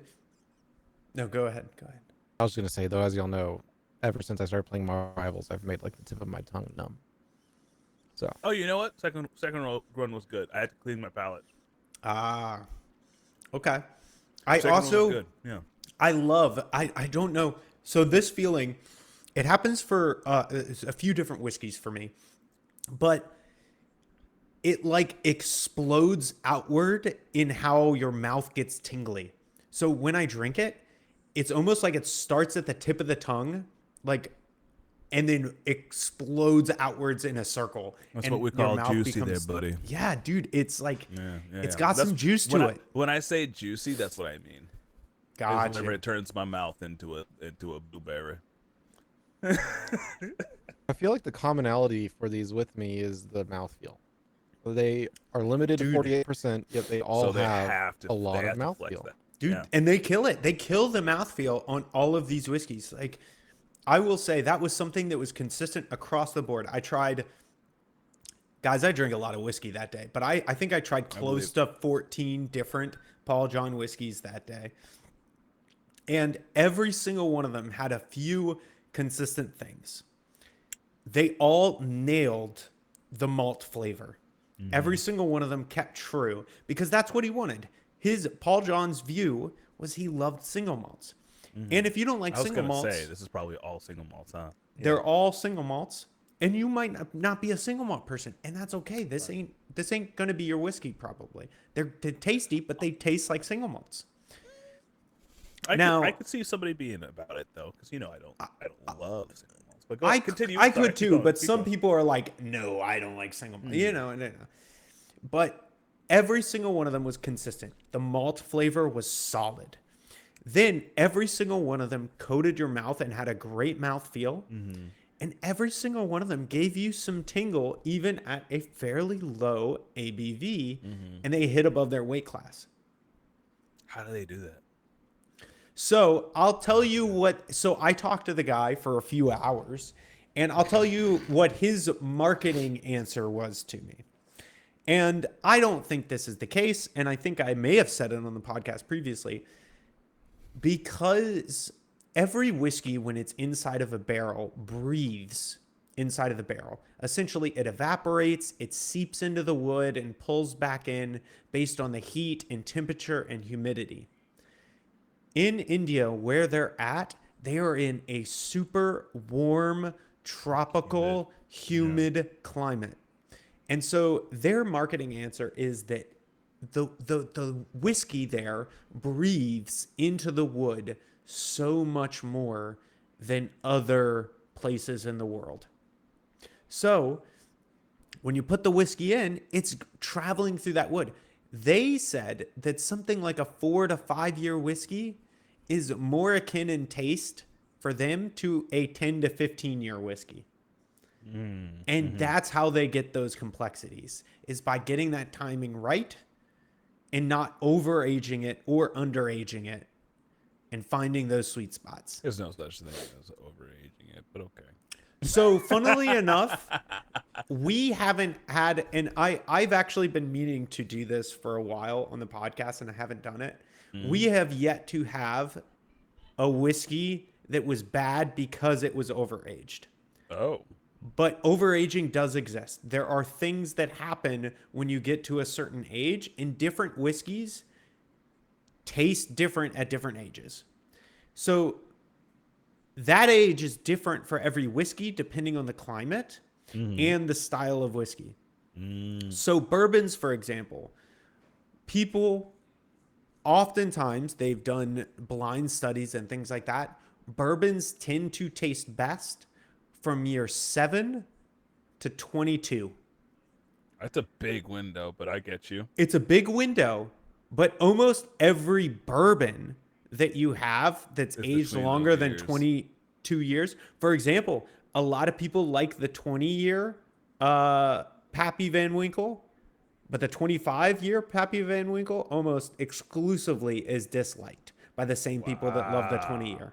no, go ahead. I was gonna say though, as y'all know, ever since I started playing Marvels, I've made like the tip of my tongue numb. So Oh, you know what? Second run was good. I had to clean my palate. Ah, okay. I Second one was also good. Yeah. I don't know. So this feeling, it happens for a few different whiskeys for me, but it like explodes outward in how your mouth gets tingly. So when I drink it, it's almost like it starts at the tip of the tongue, like, and then explodes outwards in a circle. That's and what we your call mouth juicy there, buddy. Yeah, dude, it's like Yeah. it's got some juice to when it. When I say juicy, that's what I mean. It's Gotcha. whenever it turns my mouth into a blueberry. I feel like the commonality for these with me is the mouthfeel. They are limited Dude. to 48%, yet they all So they have to a lot they of have to flex mouthfeel. that. Dude, Yeah. and they kill it. They kill the mouthfeel on all of these whiskeys. Like, I will say that was something that was consistent across the board. I tried, guys, I drank a lot of whiskey that day, but I think I tried close to 14 different Paul John whiskeys that day. And every single one of them had a few consistent things. They all nailed the malt flavor. Every single one of them kept true because that's what he wanted. Paul John's view was he loved single malts. And if you don't like I was single gonna malts, say this is probably all single malts, huh? they're all single malts, and you might not be a single malt person, and that's okay. This ain't gonna be your whiskey probably. They're tasty, but they taste like single malts. I could see somebody being about it though, because I don't love single malts. But go continue. I Sorry, could keep too, going, but keep some going. people are like, no, I don't like single malt. But every single one of them was consistent. The malt flavor was solid. Then every single one of them coated your mouth and had a great mouth feel. And every single one of them gave you some tingle, even at a fairly low ABV, and they hit above their weight class. How do they do that? So I'll tell you what. So I talked to the guy for a few hours, and I'll tell you what his marketing answer was to me. And I don't think this is the case, and I think I may have said it on the podcast previously, because every whiskey, when it's inside of a barrel, breathes inside of the barrel. Essentially, it evaporates, it seeps into the wood and pulls back in based on the heat and temperature and humidity. In India, where they're at, they are in a super warm, tropical, humid climate. And so their marketing answer is that the whiskey there breathes into the wood so much more than other places in the world. So when you put the whiskey in, it's traveling through that wood. They said that something like a 4 to 5 year whiskey is more akin in taste for them to a 10 to 15 year whiskey. And that's how they get those complexities, is by getting that timing right and not overaging it or underaging it and finding those sweet spots. There's no such thing as overaging it, but okay. So funnily enough, we haven't had, and I've actually been meaning to do this for a while on the podcast and I haven't done it. We have yet to have a whiskey that was bad because it was overaged. Oh. But overaging does exist. There are things that happen when you get to a certain age, and different whiskeys taste different at different ages. So that age is different for every whiskey depending on the climate and the style of whiskey. So bourbons, for example, people oftentimes, they've done blind studies and things like that. Bourbons tend to taste best from year 7 to 22. That's a big window, but I get you. It's a big window, but almost every bourbon that you have that's It's aged between longer those than years. 22 years. For example, a lot of people like the 20-year Pappy Van Winkle, but the 25-year Pappy Van Winkle almost exclusively is disliked by the same people that love the 20-year.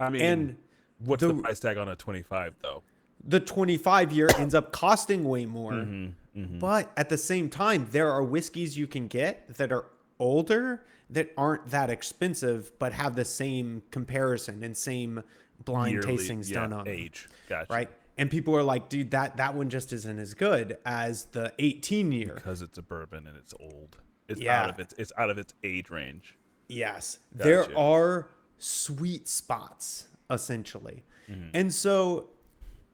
I mean, And what's the price tag on a 25 though? the 25-year ends up costing way more. But at the same time, there are whiskeys you can get that are older that aren't that expensive, but have the same comparison and same blind Yearly, tastings done on them, age. Gotcha. right? And people are like, dude, that one just isn't as good as the 18-year. Because it's a bourbon and it's old. It's Yeah. out of its age range. Yes, Gotcha. there are sweet spots, essentially. And so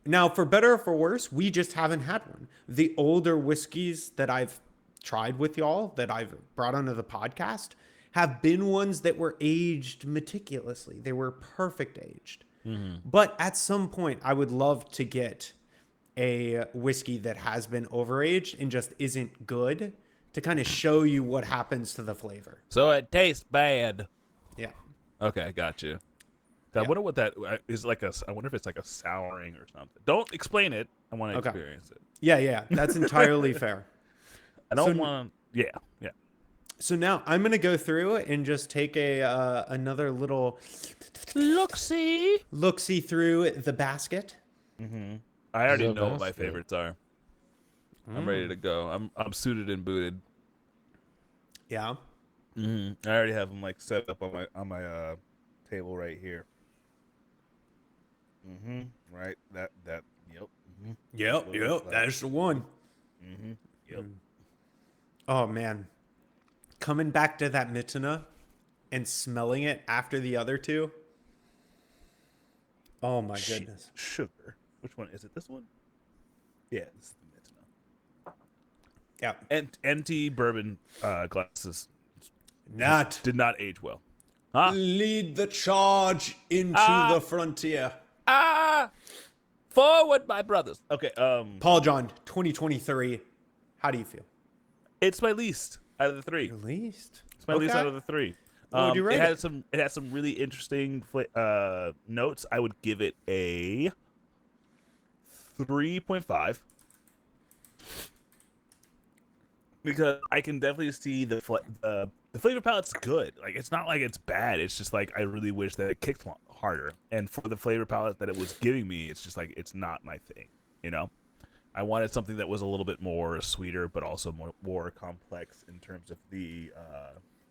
now, for better or for worse, we just haven't had one. The older whiskeys that I've tried with y'all, that I've brought onto the podcast, have been ones that were aged meticulously. They were perfect aged. But at some point, I would love to get a whiskey that has been overaged and just isn't good, to kind of show you what happens to the flavor. So it tastes bad. Yeah. Okay, got you. I wonder what that is like. I wonder if it's like a souring or something. Don't explain it. I want to Okay. experience it. Yeah. That's entirely fair. I don't want. Yeah. So now I'm going to go through and just take another little look-see through the basket. I already The know what my basket. favorites are. I'm ready to go. I'm suited and booted. Yeah. I already have them like set up on my table right here. Right. That. Yep. Yep. That's the one. Yep. Oh, man. Coming back to that Mitana, and smelling it after the other two. Oh my goodness. Sugar. Which one is it? This one? Yeah, this is the Mitzvah. Yeah. And empty bourbon glasses Did not age well. Huh? lead the charge into the frontier. Forward, my brothers. Okay. Paul John, 2023. How do you feel? It's my least out of the three. Your least. It's my least out of the three. What would you rate it? It had some really interesting notes. I would give it a 3.5 because I can definitely see the flavor palette's good. Like, it's not like it's bad. It's just like I really wish that it kicked harder. And for the flavor palette that it was giving me, it's just like it's not my thing. You know, I wanted something that was a little bit more sweeter, but also more complex in terms of the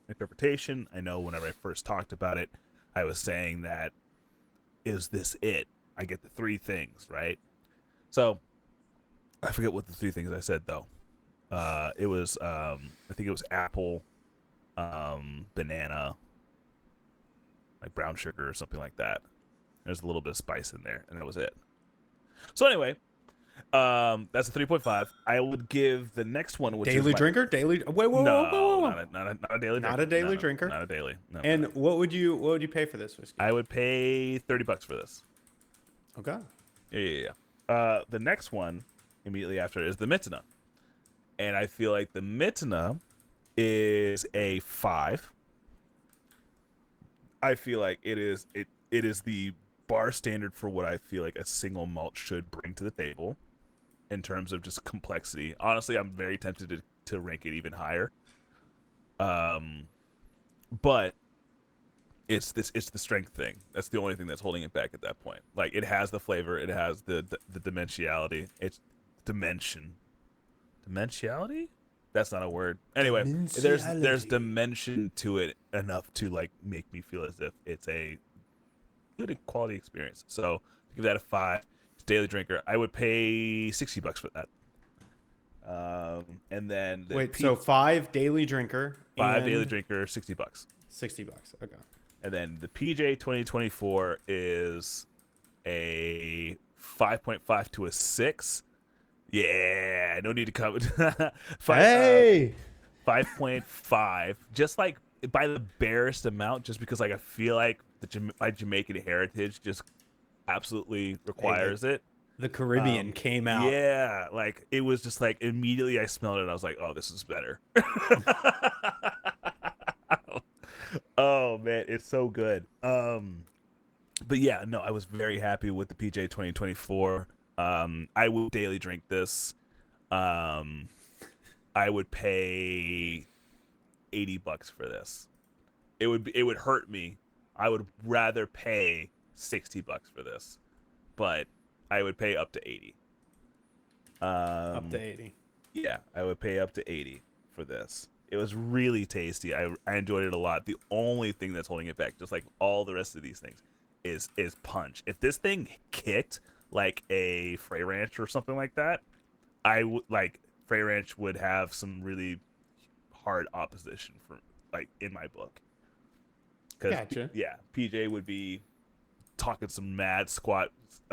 interpretation. I know whenever I first talked about it, I was saying that, is this it? I get the three things, right? So I forget what the three things I said though. It was I think it was apple, banana, like brown sugar or something like that. There's a little bit of spice in there, and that was it. So anyway, that's a 3.5. I would give the next one, which Daily is drinker? Daily? Wait, whoa. not a daily drinker. Not a daily drinker? Not a daily. No. And what would you pay for this whiskey? I would pay $30 for this. Okay. Yeah. The next one immediately after is the Mitna. And I feel like the Mitna is a 5. I feel like it is the bar standard for what I feel like a single malt should bring to the table in terms of just complexity. Honestly, I'm very tempted to rank it even higher. But it's the strength thing. That's the only thing that's holding it back at that point. Like, it has the flavor, it has the dimensionality. It's dimensionality? That's not a word. Anyway, there's dimension to it enough to like make me feel as if it's a good quality experience. So give that a 5. It's daily drinker. I would pay $60 for that. And then so 5 daily drinker. 5 daily drinker, $60. $60. Okay. And then the PJ 2024 is a 5.5 to a 6. Yeah, no need to come. 5.5, just like by the barest amount, just because like I feel like my Jamaican heritage just absolutely requires it. The Caribbean came out. Yeah, like it was just like immediately I smelled it. I was like, oh, this is better. Oh man, it's so good. But yeah, no, I was very happy with the PJ 2024. I would daily drink this. I would pay $80 for this. It would hurt me. I would rather pay $60 for this, but I would pay up to 80. Up to 80. Yeah, I would pay up to 80 for this. It was really tasty. I enjoyed it a lot. The only thing that's holding it back, just like all the rest of these things, is punch. If this thing kicked like a Frey Ranch or something like that, I would like Frey Ranch would have some really hard opposition for like in my book. Gotcha. Yeah, PJ would be talking some mad squat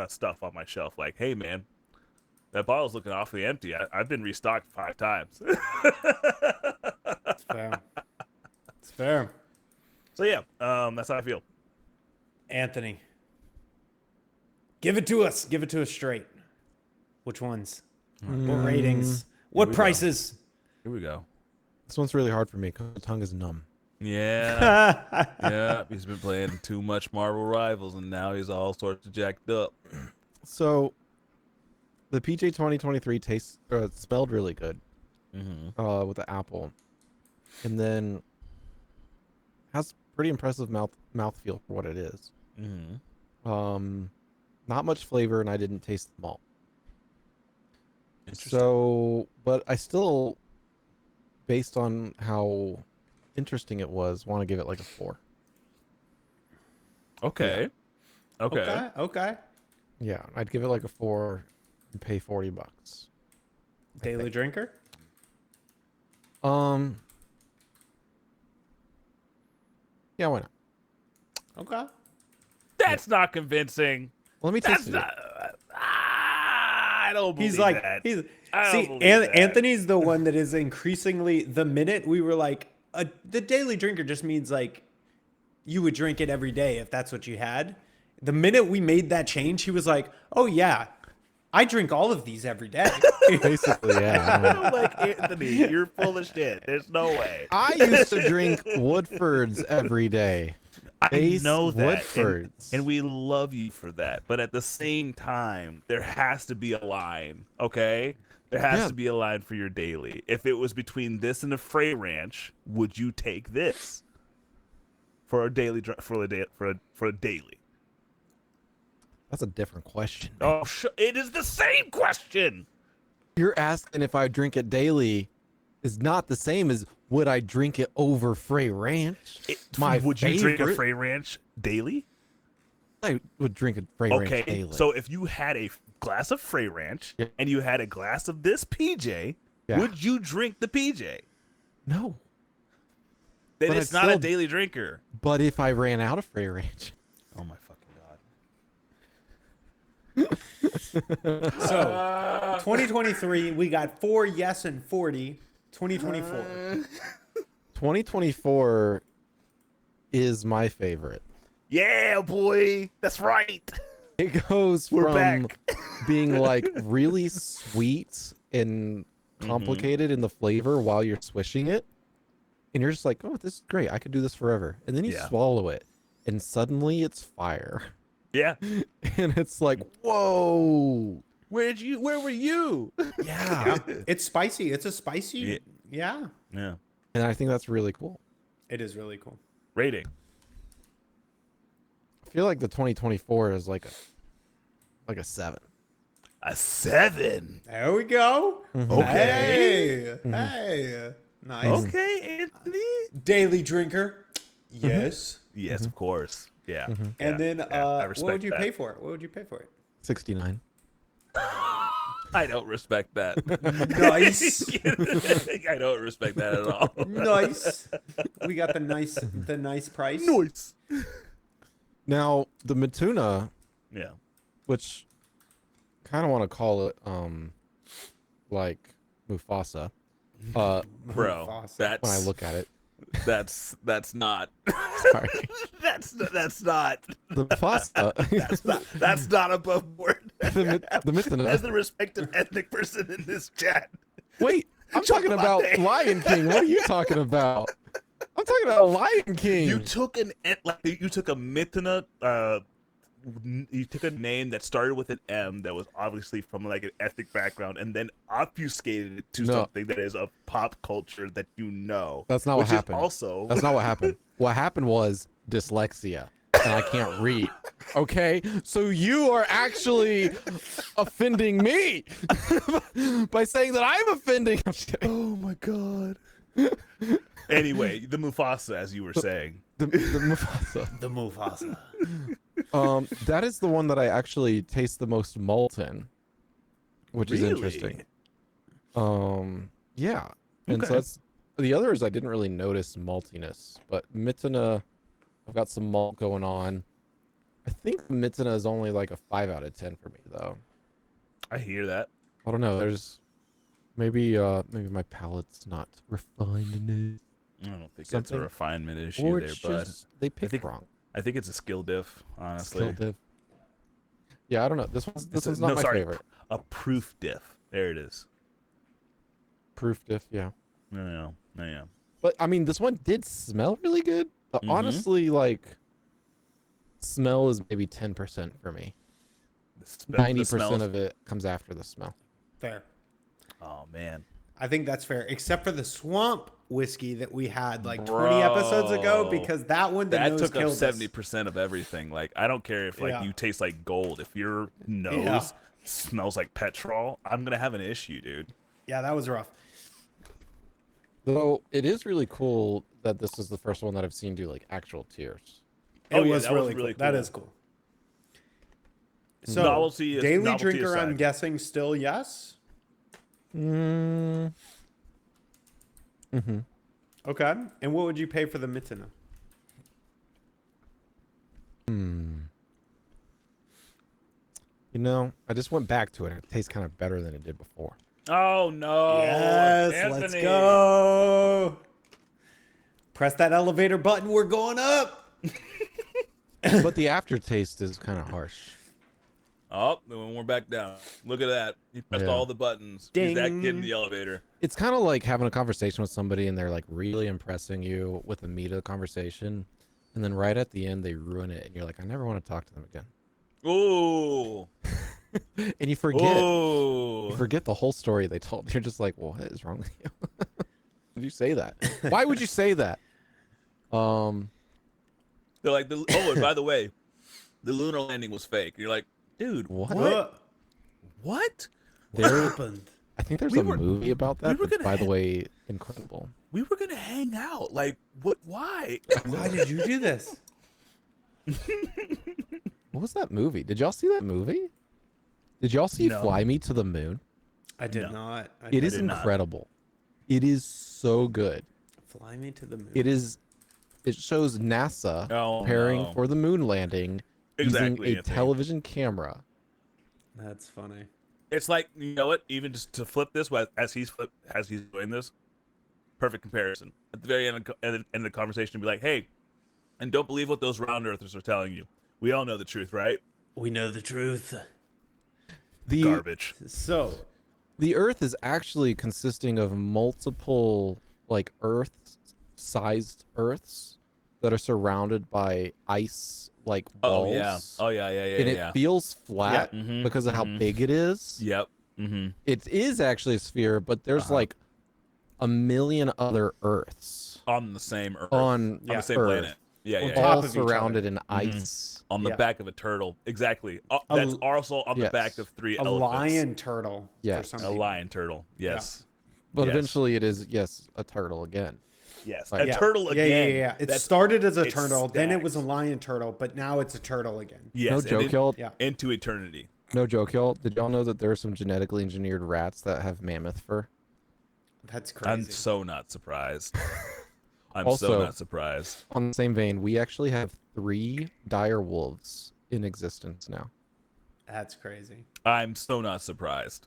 stuff on my shelf, like, "Hey man, that bottle's looking awfully empty. I've been restocked 5 times." It's fair. It's fair. So yeah, that's how I feel. Anthony, give it to us. Give it to us straight. Which ones? What ratings? What prices? Here we go. This one's really hard for me because my tongue is numb. Yeah. Yeah, he's been playing too much Marvel Rivals, and now he's all sorts of jacked up. So, the PJ 2023 tastes spelled really good with the apple, and then has pretty impressive mouthfeel for what it is. Not much flavor, and I didn't taste the malt. So, but I still, based on how interesting it was, want to give it like a 4. Okay. Yeah. Okay. Yeah, I'd give it like a 4 and pay $40. Daily drinker? Yeah, why not? Okay. That's not convincing. Let me That's taste it. not. I don't believe He's like, that. he's I see, don't believe that. Anthony's the one that is increasingly. The minute we were like, the daily drinker just means like, you would drink it every day if that's what you had. The minute we made that change, he was like, oh yeah, I drink all of these every day. Basically, yeah. I'm like, Anthony, you're full of shit. There's no way. I used to drink Woodfords every day. I Base know that, Woodfords. and we love you for that. But at the same time, there has to be a line, okay? There has to be a line for your daily. If it was between this and a Frey Ranch, would you take this for a daily? For a daily? That's a different question. Oh, it is the same question. You're asking if I drink it daily is not the same as would I drink it over Frey Ranch? Would you drink a Frey Ranch daily? I would drink a Frey Ranch daily. So if you had a glass of Frey Ranch and you had a glass of this PJ, would you drink the PJ? No. Then But it's I'd not a still- daily drinker. But if I ran out of Frey Ranch, Oh my fucking So, 2023, we got 4 yes and 40. 2024. 2024 is my favorite. Yeah, boy. That's right. It goes We're from back. being like really sweet and complicated in the flavor while you're swishing it. And you're just like, oh, this is great. I could do this forever. And then you swallow it. And suddenly it's fire. Yeah. And it's like, whoa. Where were you? Yeah. It's spicy. It's a spicy. Yeah. Yeah. And I think that's really cool. It is really cool. Rating. I feel like the 2024 is like a 7. A 7. There we go. Okay. Hey. Nice. Okay, Anthony. Daily drinker. Yes. Yes, of course. Yeah. And then I what respect would you that. pay for it? What would you pay for it? 69. I don't respect that. Nice. I don't respect that at all. Nice. We got the nice price. Nice. Now, the Matuna, Yeah. which kind of want to call it like Mufasa Bro, Mufasa. that's when I look at it. that's not Sorry. that's not The Mufasa. that's not above board. the Matuna. As the respective ethnic person in this chat. Wait, I'm talking about Lion King. What are you talking about? I'm talking about Lion King. You took a Mithana, you took a name that started with an M that was obviously from like an ethnic background, and then obfuscated it to something that is of pop culture that you know. That's not what happened. Also, That's not what happened. What happened was dyslexia, and I can't read. Okay, so you are actually offending me by saying that I'm offending. I'm just kidding. oh my god. Anyway, the Mufasa, as you were saying. The Mufasa. The Mufasa. That is the one that I actually taste the most malt in, which is Really? interesting. Yeah, and so Okay. that's the others. I didn't really notice maltiness, but Mitana, I've got some malt going on. I think Mitana is only like a 5 out of 10 for me, though. I hear that. I don't know. There's maybe my palate's not refined enough, I don't think it's Something- a refinement issue or there, it's but just they picked think- wrong. I think it's a skill diff, honestly. Skill diff. Yeah, I don't know. This one's not no, my sorry. favorite. A proof diff. There it is. Proof diff, yeah. No. But I mean, this one did smell really good. But Mhm. honestly, like, smell is maybe 10% for me. The 90% of it comes after the smell. Fair. Oh man. I think that's fair, except for the swamp whiskey that we had like 20 episodes ago, Bro. because that one the That nose took up killed us. 70% of everything. Like, I don't care if like Yeah. you taste like gold. If your nose smells like petrol, I'm gonna have an issue, dude. Yeah, that was rough. Though it is really cool that this is the first one that I've seen do like actual tears. It Oh, yeah, was that was really, really cool. That cool. is cool. So, Novelty daily drinker, I'm aside. guessing still yes. Mm. Mm-hmm. Okay. And what would you pay for the Mitana? You know, I just went back to it. And it tastes kind of better than it did before. Oh no! Yes, Anthony. let's go. Press that elevator button. We're going up. But the aftertaste is kind of harsh. Oh, then we're back down. Look at that. You pressed Yeah. all the buttons. Ding. He's that kid in the elevator. It's kind of like having a conversation with somebody and they're like really impressing you with the meat of the conversation. And then right at the end, they ruin it. And you're like, I never want to talk to them again. Ooh. And you forget. Ooh. You forget the whole story they told. You're just like, well, what is wrong with you? Would you say that? Why would you say that? They're like, and by the way, the lunar landing was fake. You're like, dude, What? What? There, happened? I think there's We a were- movie about that. were That's, gonna by the way, incredible. We were gonna hang out. Like, what? Why? Why did you do this? What was that movie? Did y'all see that movie? Did y'all see No. Fly Me to the Moon? I did No. not. It is did not. incredible. It is so good. Fly me to the moon. It is. It shows NASA Oh, preparing no. for the moon landing Exactly, using a Anthony. television camera. That's funny. It's like, you know what? Even just to flip this, as he's doing this, perfect comparison. At the very end of the conversation, be like, hey, and don't believe what those round earthers are telling you. We all know the truth, right? We know the truth. The Garbage. So, the Earth is actually consisting of multiple like Earth-sized Earths that are surrounded by ice like walls. Oh yeah. Oh yeah. And it feels flat Mhm, because of how mhm. big it is. Yep. Mm-hmm. It is actually a sphere, but there's like a million other Earths On the same Earth. on the same Earth, planet. Yeah. On Yeah. top all of each surrounded other. in ice. On the Yeah. back of a turtle. Exactly. That's l- also on the yes. back of three a elephants. lion turtle. Yeah. For some A people. lion turtle. Yes. But Yes. eventually it is, yes, a turtle again. Yes. Like- A Yeah. turtle again. Yeah. It That's- started as a it's turtle, then it was a stacked. lion turtle, but now it's a turtle again. Yes. No and joke, y'all. Yeah. Into eternity. No joke, y'all. Did y'all know that there are some genetically engineered rats that have mammoth fur? That's crazy. I'm so not surprised. I'm so Also- not surprised. On the same vein, we actually have 3 dire wolves in existence now. That's crazy. I'm so not surprised.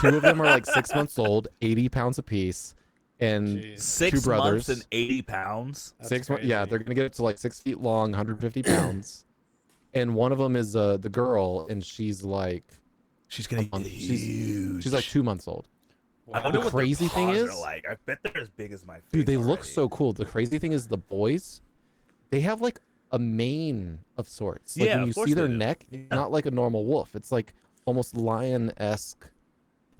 2 of them are like 6 months old, 80 pounds apiece, and Jeez. 6 2 brothers. months and 80 pounds. That's 6 months. Yeah, crazy. they're gonna get up to like 6 feet long, 150 pounds. And one of them is the girl, and she's like She's gonna Um, get she's- huge. she's like 2 months old. I Wow. wonder The what their crazy thing paws is- are like. I bet they're as big as my face. Dude, they look already. so cool. The crazy thing is the boys, they have like a mane of sorts. Like Yeah, when of you course see they their do. neck, it's not like a normal wolf. It's like almost lion-esque.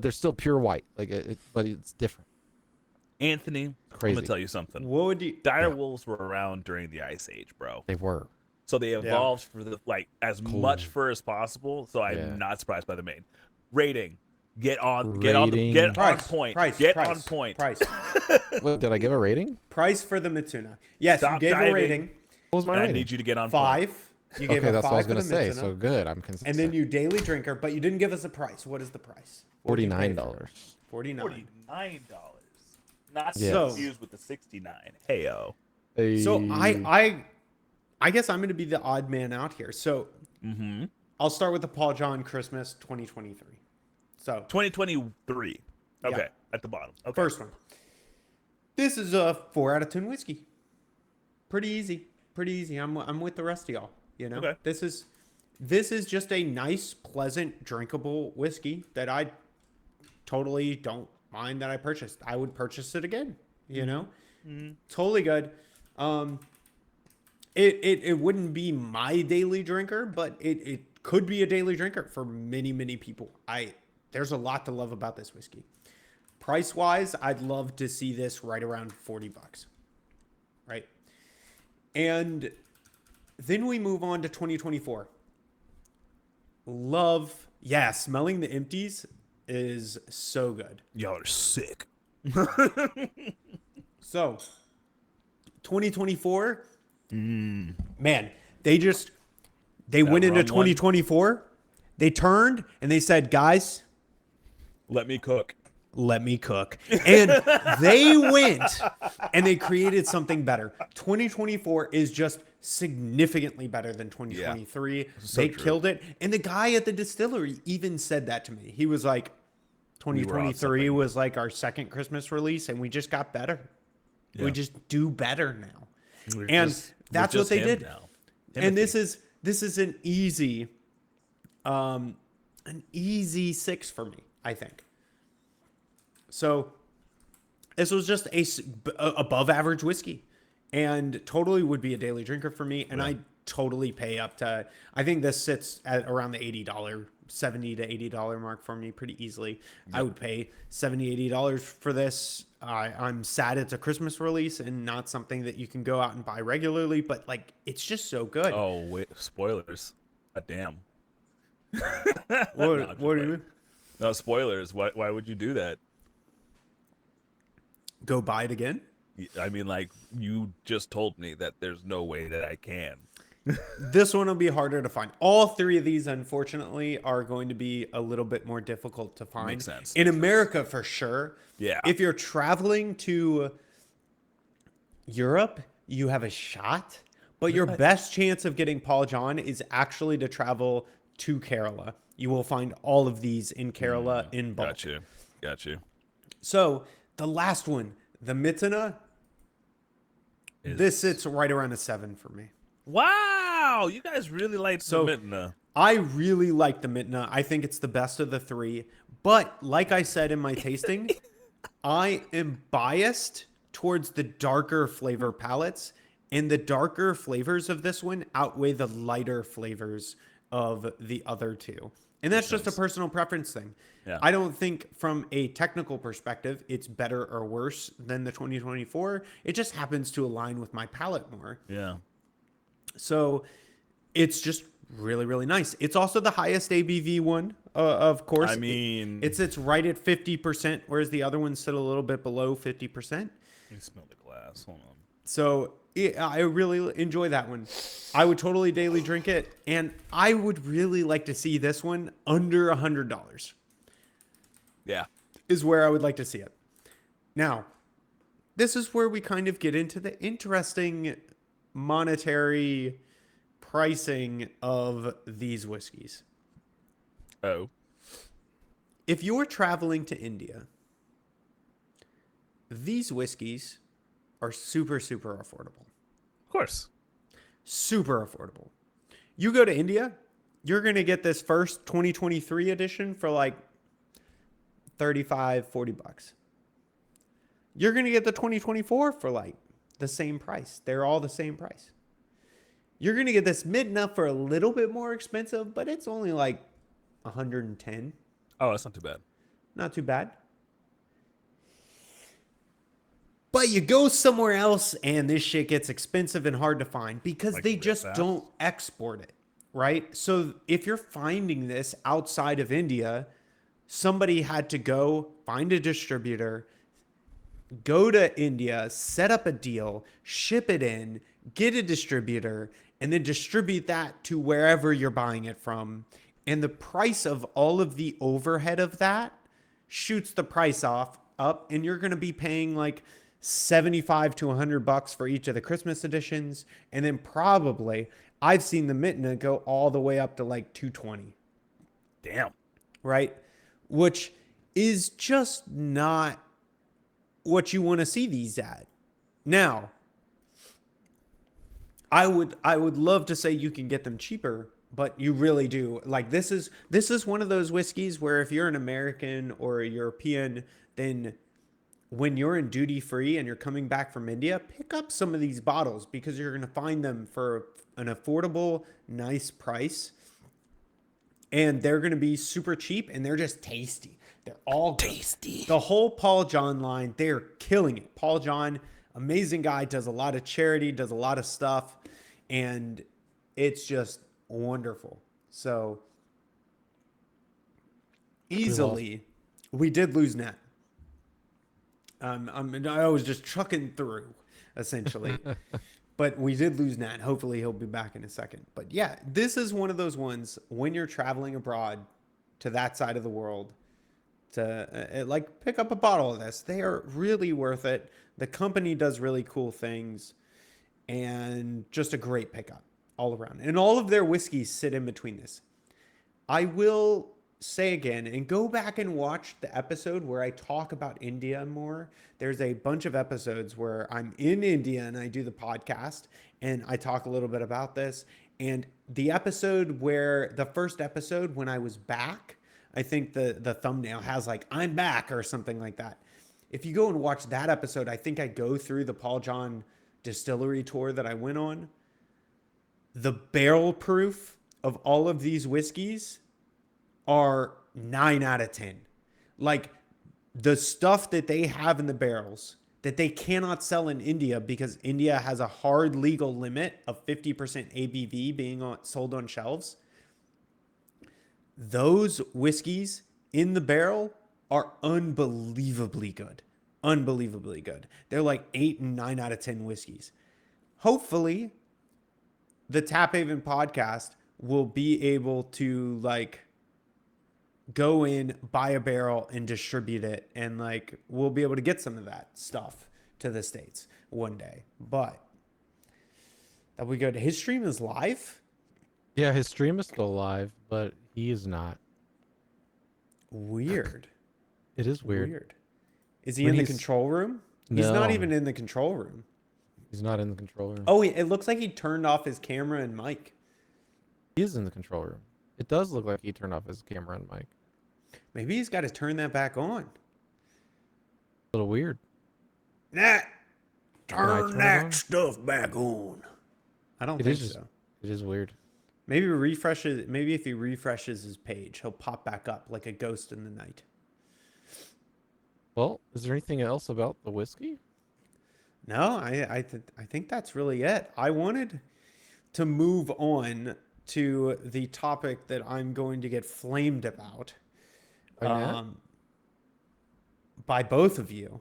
They're still pure white, like but it's different. Anthony, I'm Crazy. gonna tell you something. What would you? Dire Yeah. wolves were around during the Ice Age, bro. They were. So they evolved for the as Cool. much fur as possible. So I'm Yeah. not surprised by the mane. Rating. Get on Rating. on Price. point. Price. Get price, on point. Price. Wait, did I give a rating? Price for the Mitsuna. Yes, you Stop gave diving. a rating. What was my And I rating? need you to get on point. 5. You gave Okay, a that's 5 what I was for gonna the say. Mitsuna. So good, I'm consistent. And then you daily drinker, but you didn't give us a price. What is the price? What did you pay for it? $49. 49. $49. Not Yes. so confused with the 69. Heyo. So Hey. I guess I'm going to be the odd man out here. So Mm-hmm. I'll start with the Paul John Christmas 2023. So 2023. Okay. Yeah. At the bottom. Okay. first one. This is a 4 out of 10 whiskey. Pretty easy. Pretty easy. I'm with the rest of y'all. You know, Okay. this is just a nice, pleasant, drinkable whiskey that I totally don't mind that I purchased. I would purchase it again. You know, totally good. It wouldn't be my daily drinker, but it could be a daily drinker for many people. There's a lot to love about this whiskey. Price wise, I'd love to see this right around $40, right? And then we move on to 2024. Smelling the empties is so good. Y'all are sick. So, 2024, man, they went into rum one? 2024. They turned and they said, guys, Let me cook. let me cook. And they went and they created something better. 2024 is just significantly better than 2023. Yeah, so they true. killed it. And the guy at the distillery even said that to me. He was like, 2023 was like our second Christmas release, and we just got better. Yeah. We just do better now. We're And just- we're that's what just they him did. now. And Timothy. this is an easy 6 for me, I think. So this was just above average whiskey, and totally would be a daily drinker for me. And I totally pay up to, I think this sits at around the $80, $70 to $80 mark for me pretty easily. I would pay $70, $80 for this. I'm sad it's a Christmas release and not something that you can go out and buy regularly, but like, it's just so good. Oh wait, spoilers! God damn. What do you mean? No spoilers. Why would you do that? Go buy it again? I mean, like, you just told me that there's no way that I can. This one will be harder to find. All three of these, unfortunately, are going to be a little bit more difficult to find. Makes sense. In America, for sure. Yeah. If you're traveling to Europe, you have a shot. But your best chance of getting Paul John is actually to travel to Kerala. You will find all of these in Kerala in bulk. Got you. So the last one, the Mitana, this sits right around a 7 for me. Wow, you guys really like So- the Mitna. I really like the Mitna. I think it's the best of the three. But like I said in my tasting, I am biased towards the darker flavor palettes. And the darker flavors of this one outweigh the lighter flavors of the other two. And that's just a personal preference thing. Yeah. I don't think from a technical perspective, it's better or worse than the 2024. It just happens to align with my palate more. Yeah. So it's just really, really nice. It's also the highest ABV one, of course. I mean, it's right at 50%, whereas the other ones sit a little bit below 50%. you smell the glass. Hold on. So I really enjoy that one. I would totally daily drink it, and I would really like to see this one under $100 Yeah. is where I would like to see it. Now, this is where we kind of get into the interesting monetary pricing of these whiskeys. Oh. If you're traveling to India, these whiskeys are super, super affordable. Of course. Super affordable. You go to India, you're going to get this first 2023 edition for like 35, 40 bucks. You're going to get the 2024 for like the same price. They're all the same price. You're going to get this Midna for a little bit more expensive, but it's only like 110. Oh, that's not too bad. Not too bad. But you go somewhere else and this shit gets expensive and hard to find because Like they real just fast? don't export it, right? So if you're finding this outside of India, somebody had to go find a distributor, go to India, set up a deal, ship it in, get a distributor, and then distribute that to wherever you're buying it from. And the price of all of the overhead of that shoots the price up, and you're going to be paying like 75 to 100 bucks for each of the Christmas editions. And then probably I've seen the Mitna go all the way up to like 220. Damn. Right? Which is just not what you want to see these at. Now, I would love to say you can get them cheaper, but you really do. Like this is one of those whiskeys where if you're an American or a European, then when you're in duty free and you're coming back from India, pick up some of these bottles because you're going to find them for an affordable, nice price. And they're going to be super cheap and they're just tasty. They're all tasty. The whole Paul John line, they're killing it. Paul John, amazing guy, does a lot of charity, does a lot of stuff, and it's just wonderful. So easily, we did lose Nat. I was just trucking through, essentially. But we did lose Nat. Hopefully he'll be back in a second. But yeah, this is one of those ones when you're traveling abroad to that side of the world, to like pick up a bottle of this. They are really worth it. The company does really cool things, and just a great pickup all around. And all of their whiskeys sit in between this. I will say again, and go back and watch the episode where I talk about India more. There's a bunch of episodes where I'm in India and I do the podcast and I talk a little bit about this. And the episode where the first episode when I was back, I think the thumbnail has like "I'm back" or something like that. If you go and watch that episode, I think I go through the Paul John Distillery tour that I went on. The barrel proof of all of these whiskeys are 9 out of 10. Like the stuff that they have in the barrels that they cannot sell in India because India has a hard legal limit of 50% ABV being sold on shelves. Those whiskeys in the barrel are unbelievably good. Unbelievably good. They're like 8 and 9 out of 10 whiskeys. Hopefully, the Taphaven podcast will be able to like go in, buy a barrel and distribute it. And like, we'll be able to get some of that stuff to the States one day. But that we go to his stream is live. Yeah, his stream is still live, but he is not. Weird. It is weird. Is he When in the he's- control room? He's not No. even in the control room. He's not in the control room. Oh, it looks like he turned off his camera and mic. He is in the control room. It does look like he turned off his camera and mic. Maybe he's got to turn that back on. A little weird. Nah, turn turn it on? that stuff back on. I don't It think is so. It is weird. Maybe refreshes. Maybe if he refreshes his page, he'll pop back up like a ghost in the night. Well, is there anything else about the whiskey? No, I think that's really it. I wanted to move on to the topic that I'm going to get flamed about By Nat? by both of you.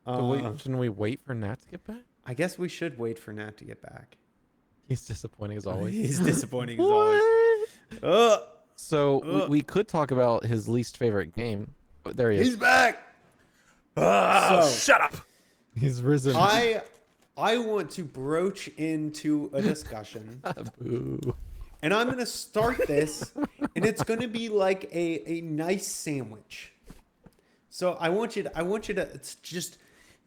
Shouldn't we wait for Nat to get back? I guess we should wait for Nat to get back. He's disappointing as always. He's disappointing as always. So we could talk about his least favorite game. But there he is. He's back. Oh, So- shut up. He's risen. I want to broach into a discussion, Boo. and I'm going to start this, and it's going to be like a nice sandwich. So I want you to just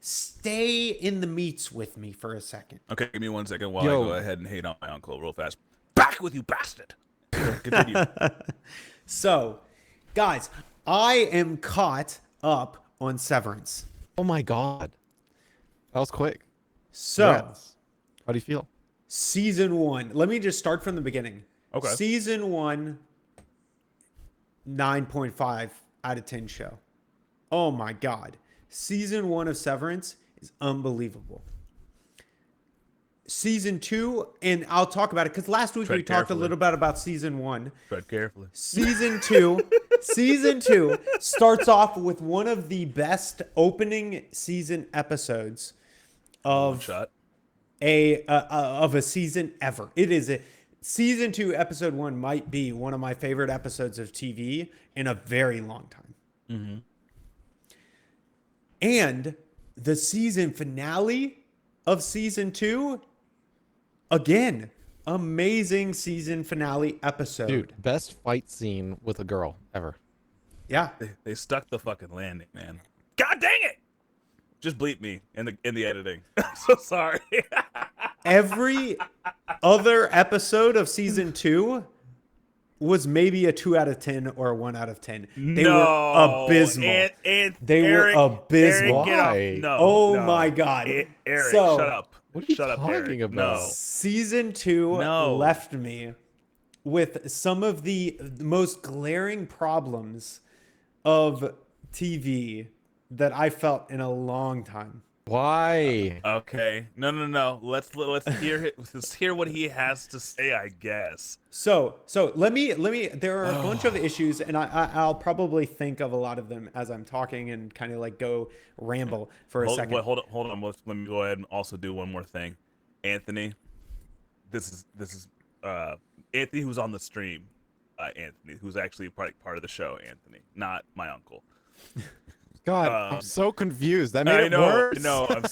stay in the meats with me for a second. Okay, give me 1 second while Yo. I go ahead and hate on my uncle real fast. Back with you, bastard. Continue. So, guys, I am caught up on Severance. Oh my god. That was quick. So, Congrats. How do you feel? season 1. Let me just start from the beginning. Okay. Season 1, 9.5 out of 10 show. Oh my God. Season 1 of Severance is unbelievable. Season 2, and I'll talk about it because last week Tread we talked a carefully. little bit about season 1. Tread carefully. Season 2, season 2 starts off with one of the best opening season episodes One of shot. a season ever. It is season 2, episode 1 might be one of my favorite episodes of TV in a very long time. Mm-hmm. And the season finale of season 2, again, amazing season finale episode. Dude, best fight scene with a girl ever. Yeah. They stuck the fucking landing, man. God dang it! Just bleep me in the editing. I'm so sorry. Every other episode of season 2 was maybe a 2 out of 10 or a 1 out of 10. They were abysmal. They were abysmal. Eric, get off. Why? No. Oh no. my God. Eric, So- shut up. What are you Shut up, talking Eric. about? No. Season 2 No. left me with some of the most glaring problems of TV that I felt in a long time. Why? Okay. No. Let's hear what he has to say, I guess. So let me. There are a bunch of issues, and I'll probably think of a lot of them as I'm talking and kind of like go ramble for a second. Hold on. Let me go ahead and also do one more thing. Anthony, this is Anthony who's on the stream. Anthony, who's actually part of the show. Anthony, not my uncle. God, I'm so confused. That made I it know, worse. no, I'm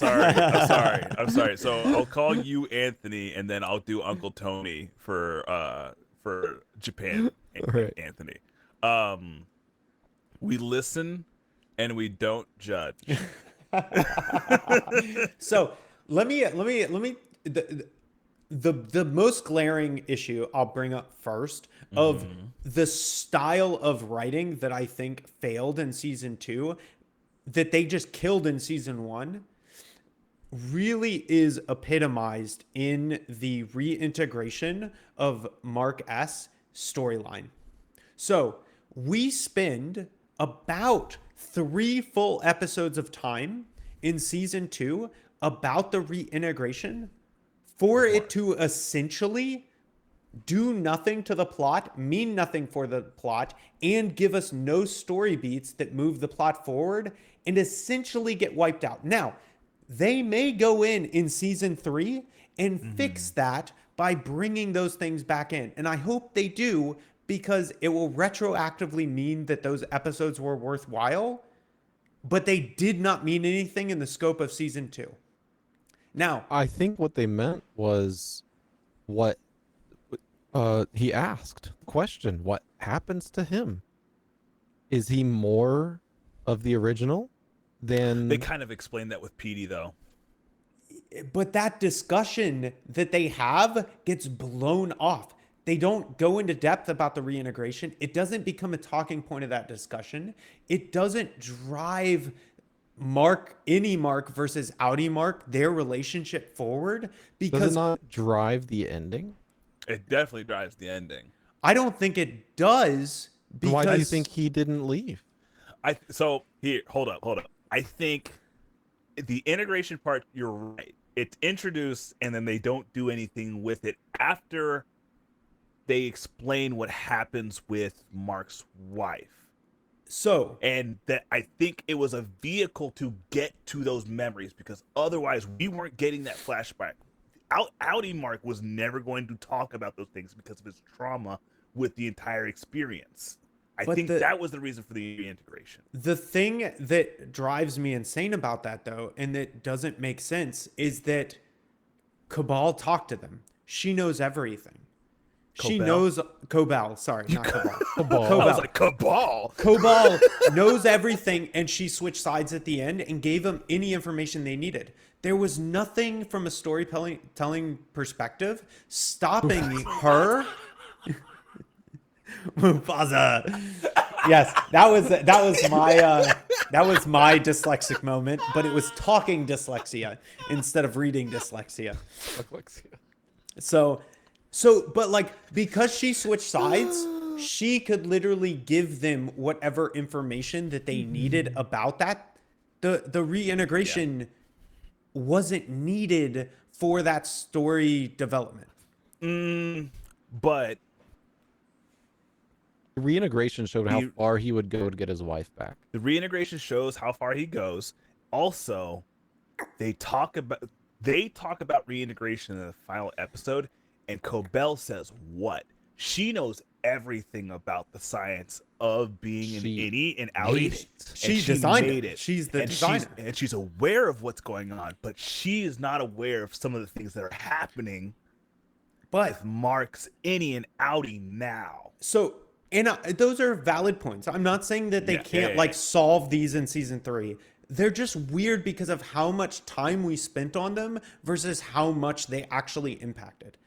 sorry. So I'll call you Anthony, and then I'll do Uncle Tony for Japan, All right. Anthony. We listen and we don't judge. So let me the most glaring issue I'll bring up first of the style of writing that I think failed in season 2 that they just killed in season 1 really is epitomized in the reintegration of Mark S storyline. So we spend about 3 full episodes of time in season 2 about the reintegration for it to essentially do nothing to the plot, mean nothing for the plot, and give us no story beats that move the plot forward and essentially get wiped out. Now, they may go in season 3 and fix that by bringing those things back in. And I hope they do, because it will retroactively mean that those episodes were worthwhile, but they did not mean anything in the scope of season 2. Now, I think what they meant was what he asked the question, what happens to him? Is he more of the original than... They kind of explained that with Petey, though. but that discussion that they have gets blown off. They don't go into depth about the reintegration. It doesn't become a talking point of that discussion. It doesn't drive Mark versus Audi Mark, their relationship forward, because Does it not drive the ending? It definitely drives the ending. I don't think it does. Because Why do you think he didn't leave? So here, hold up. I think the integration part, you're right. It's introduced and then they don't do anything with it after they explain what happens with Mark's wife. So, And that I think it was a vehicle to get to those memories, because otherwise we weren't getting that flashback. Audi Mark was never going to talk about those things because of his trauma with the entire experience. I think that was the reason for the reintegration. the thing that drives me insane about that, though, and that doesn't make sense, is that Cabal talked to them. She knows everything. She knows Cobal. Sorry, not Cabal. Cabal. I was like, Cabal. Cobal knows everything, and she switched sides at the end and gave them any information they needed. There was nothing from a storytelling perspective stopping her. Mufasa. Yes, that was my dyslexic moment, but it was talking dyslexia instead of reading dyslexia. So, but like, because she switched sides, she could literally give them whatever information that they needed about that. The reintegration wasn't needed for that story development. But The reintegration showed how far he would go to get his wife back. the reintegration shows how far he goes. Also, they talk about reintegration in the final episode, and Cobell says what? She knows everything about the science of being an innie and outie. She designed it. She's the designer. And she's aware of what's going on, but she is not aware of some of the things that are happening with Mark's innie and outie now. So, and those are valid points. I'm not saying that they can't solve these in season 3. They're just weird because of how much time we spent on them versus how much they actually impacted.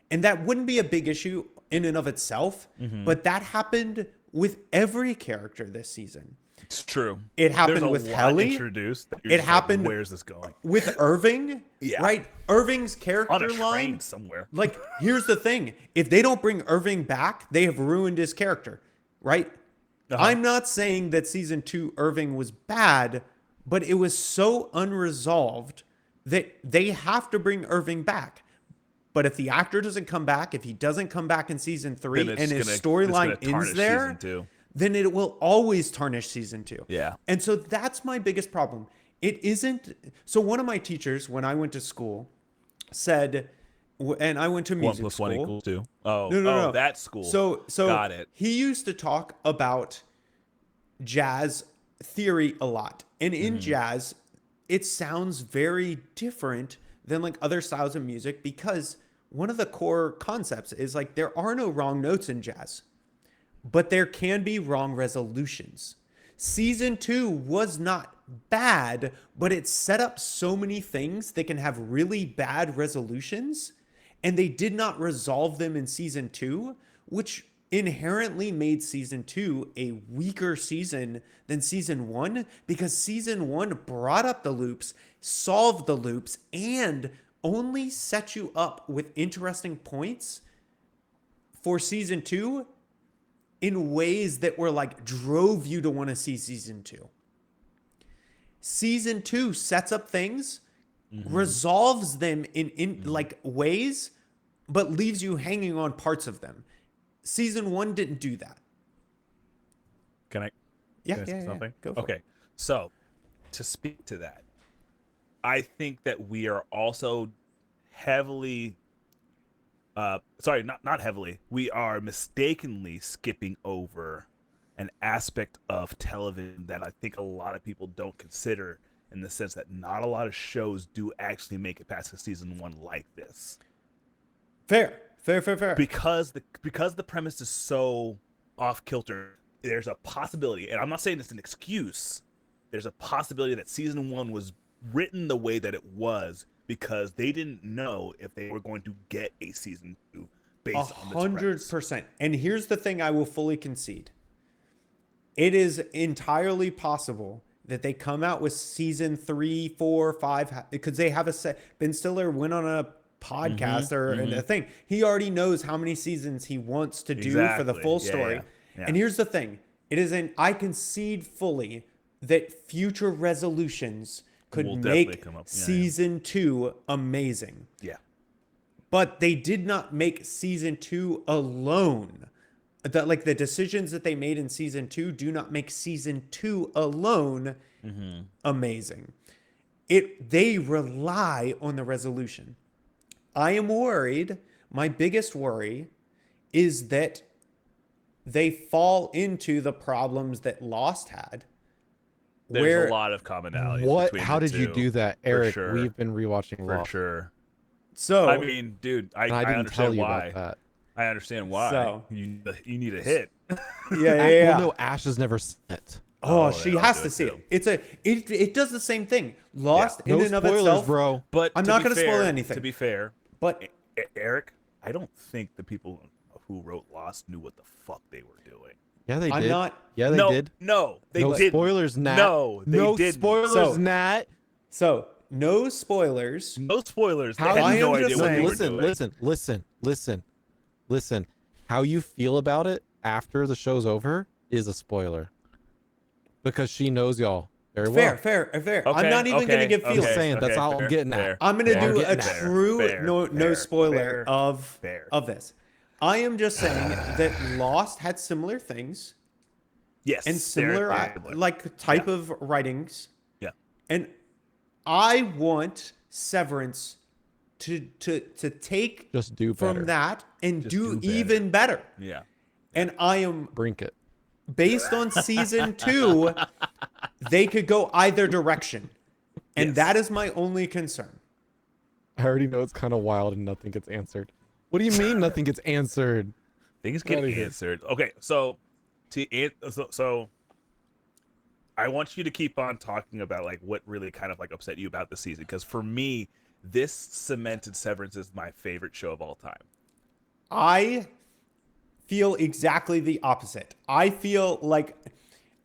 And that wouldn't be a big issue in and of itself, but that happened with every character this season. It's true. It happened with Helly. Introduced. It happened. Where's this going? With Irving. Right? Irving's character On a line train somewhere. Like, here's the thing: if they don't bring Irving back, they have ruined his character. Right? I'm not saying that season 2 Irving was bad, but it was so unresolved that they have to bring Irving back. But if the actor doesn't come back, if he doesn't come back in season 3 and his storyline ends there, then it will always tarnish season 2. Yeah. And so that's my biggest problem. It isn't. So one of my teachers, when I went to school, said, and I went to music 1 + 1 school. = 2. Oh, No. That school. So got it. He used to talk about jazz theory a lot. And in Mhm. jazz, it sounds very different than like other styles of music because one of the core concepts is like there are no wrong notes in jazz, but there can be wrong resolutions. Season 2 was not bad, but it set up so many things that can have really bad resolutions, and they did not resolve them in season 2, which inherently made season 2 a weaker season than season 1 because season 1 brought up the loops, solved the loops, and only set you up with interesting points for season 2 in ways that were like drove you to want to see season 2. Season 2 sets up things, resolves them in like ways, but leaves you hanging on parts of them. Season 1 didn't do that. Can I? Yeah, Can I say something? Go for Okay, it. so to speak to that, I think that we are also heavily, sorry, not heavily. We are mistakenly skipping over an aspect of television that I think a lot of people don't consider, in the sense that not a lot of shows do actually make it past the season 1 like this. Fair. Because the premise is so off kilter. There's a possibility, and I'm not saying it's an excuse. There's a possibility that season 1 was written the way that it was because they didn't know if they were going to get a season 2 based on this premise. 100%. And here's the thing I will fully concede. It is entirely possible that they come out with season 3, 4, 5 because they have a set. Ben Stiller went on a podcast or a thing. He already knows how many seasons he wants to do for the full story. Yeah. And here's the thing. I concede fully that future resolutions could make season 2 amazing. Yeah. But they did not make season 2 alone. The decisions that they made in season 2 do not make season 2 alone amazing. They rely on the resolution. I am worried. My biggest worry is that they fall into the problems that Lost had. There's a lot of commonalities. What? Between How the did you two, do that, Eric? sure. We've been rewatching For Lost. sure. So I mean, dude, I didn't understand tell you why. about that. I understand why. So- you need a hit. yeah. Well, no, Ash has never seen it. Oh, Oh, she yeah, has I'll to do see it it. It does the same thing. Lost No in and of spoilers, itself, bro. But I'm to not be gonna spoil fair- anything. To be fair, but Eric, I don't think the people who wrote Lost knew what the fuck they were doing. Yeah, they I'm did. not. Yeah, they no, did. No, they No didn't. spoilers, Nat. No, they no didn't. spoilers, So- Nat. So no spoilers. No spoilers. They How had I no am idea just what they saying- were doing. Listen. How you feel about it after the show's over is a spoiler. Because she knows y'all very well. Fair. Okay, I'm not even gonna give feelings. Just saying, that's all I'm getting at. I'm gonna fair, do a fair, true fair, no fair, spoiler fair, of fair. this. I am just saying that Lost had similar things Yes, and similar type of writings. Yeah. And I want Severance to take Just do better. from that and Just do do better. even better. Yeah. And I am Brink it. based on season 2, they could go either direction. And Yes. that is my only concern. I already know it's kind of wild and nothing gets answered. What do you mean nothing gets answered? Things get Outta here. answered. Okay, so I want you to keep on talking about like what really kind of like upset you about the season, because for me, this cemented Severance as my favorite show of all time. I feel exactly the opposite. I feel like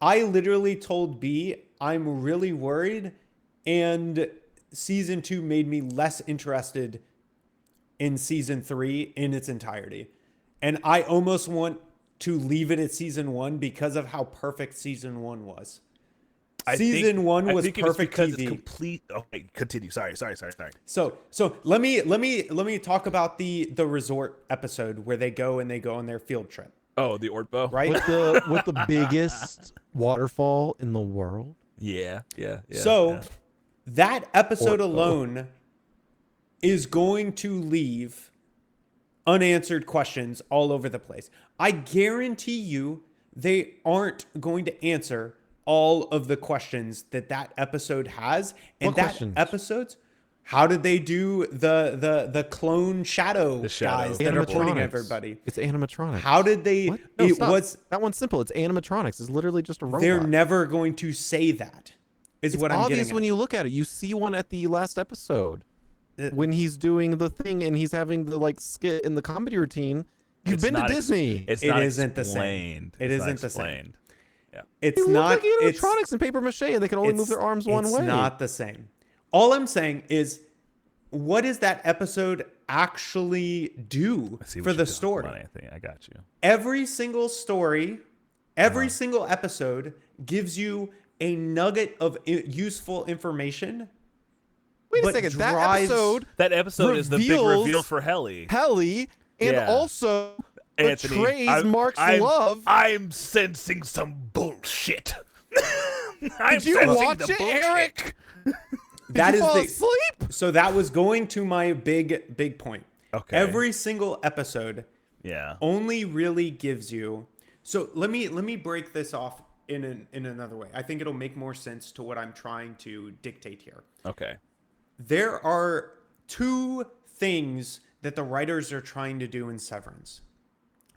I literally told B I'm really worried, and season 2 made me less interested in season 3 in its entirety. And I almost want to leave it at season 1 because of how perfect season 1 was. Season 1 was perfect because TV. it's complete. Okay, continue. Sorry. So let me talk about the resort episode where they go on their field trip, Oh, the Ortbo. right? With the biggest waterfall in the world. Yeah. So that episode Or- alone is going to leave unanswered questions all over the place. I guarantee you they aren't going to answer all of the questions that episode has. And What that questions? episode's, how did they do the clone shadow The shadow. guys that are pointing Animatronics. everybody? It's animatronics. How did they? What? No, it stop. was. That one's simple. It's animatronics. It's literally just a robot. They're never going to say that. Is It's what I'm obvious getting when at. you look at it. You see one at the last episode when he's doing the thing and he's having the like skit in the comedy routine. You've It's been to not Disney. It's It not isn't the same. explained. It It's not isn't the same. explained. Yeah. It's They look not. like It's animatronics and paper mache, and they can only move their arms one way. It's not the same. All I'm saying is, what does that episode actually do I see what for you're the doing. story? Come on, Anthony, I got you. Every single story, every Uh-huh. single episode gives you a nugget of useful information. Wait a but second. That drives- episode, That episode is the big reveals- reveal for Helly. Helly, and Yeah. also Anthony, betrays Mark's I'm, love. I'm sensing some bullshit. Did you watch it, Eric? That Did is you fall the asleep? so that was going to my big point. Okay. Every single episode Yeah. only really gives you. So let me break this off in another way. I think it'll make more sense to what I'm trying to dictate here. Okay. There are two things that the writers are trying to do in Severance.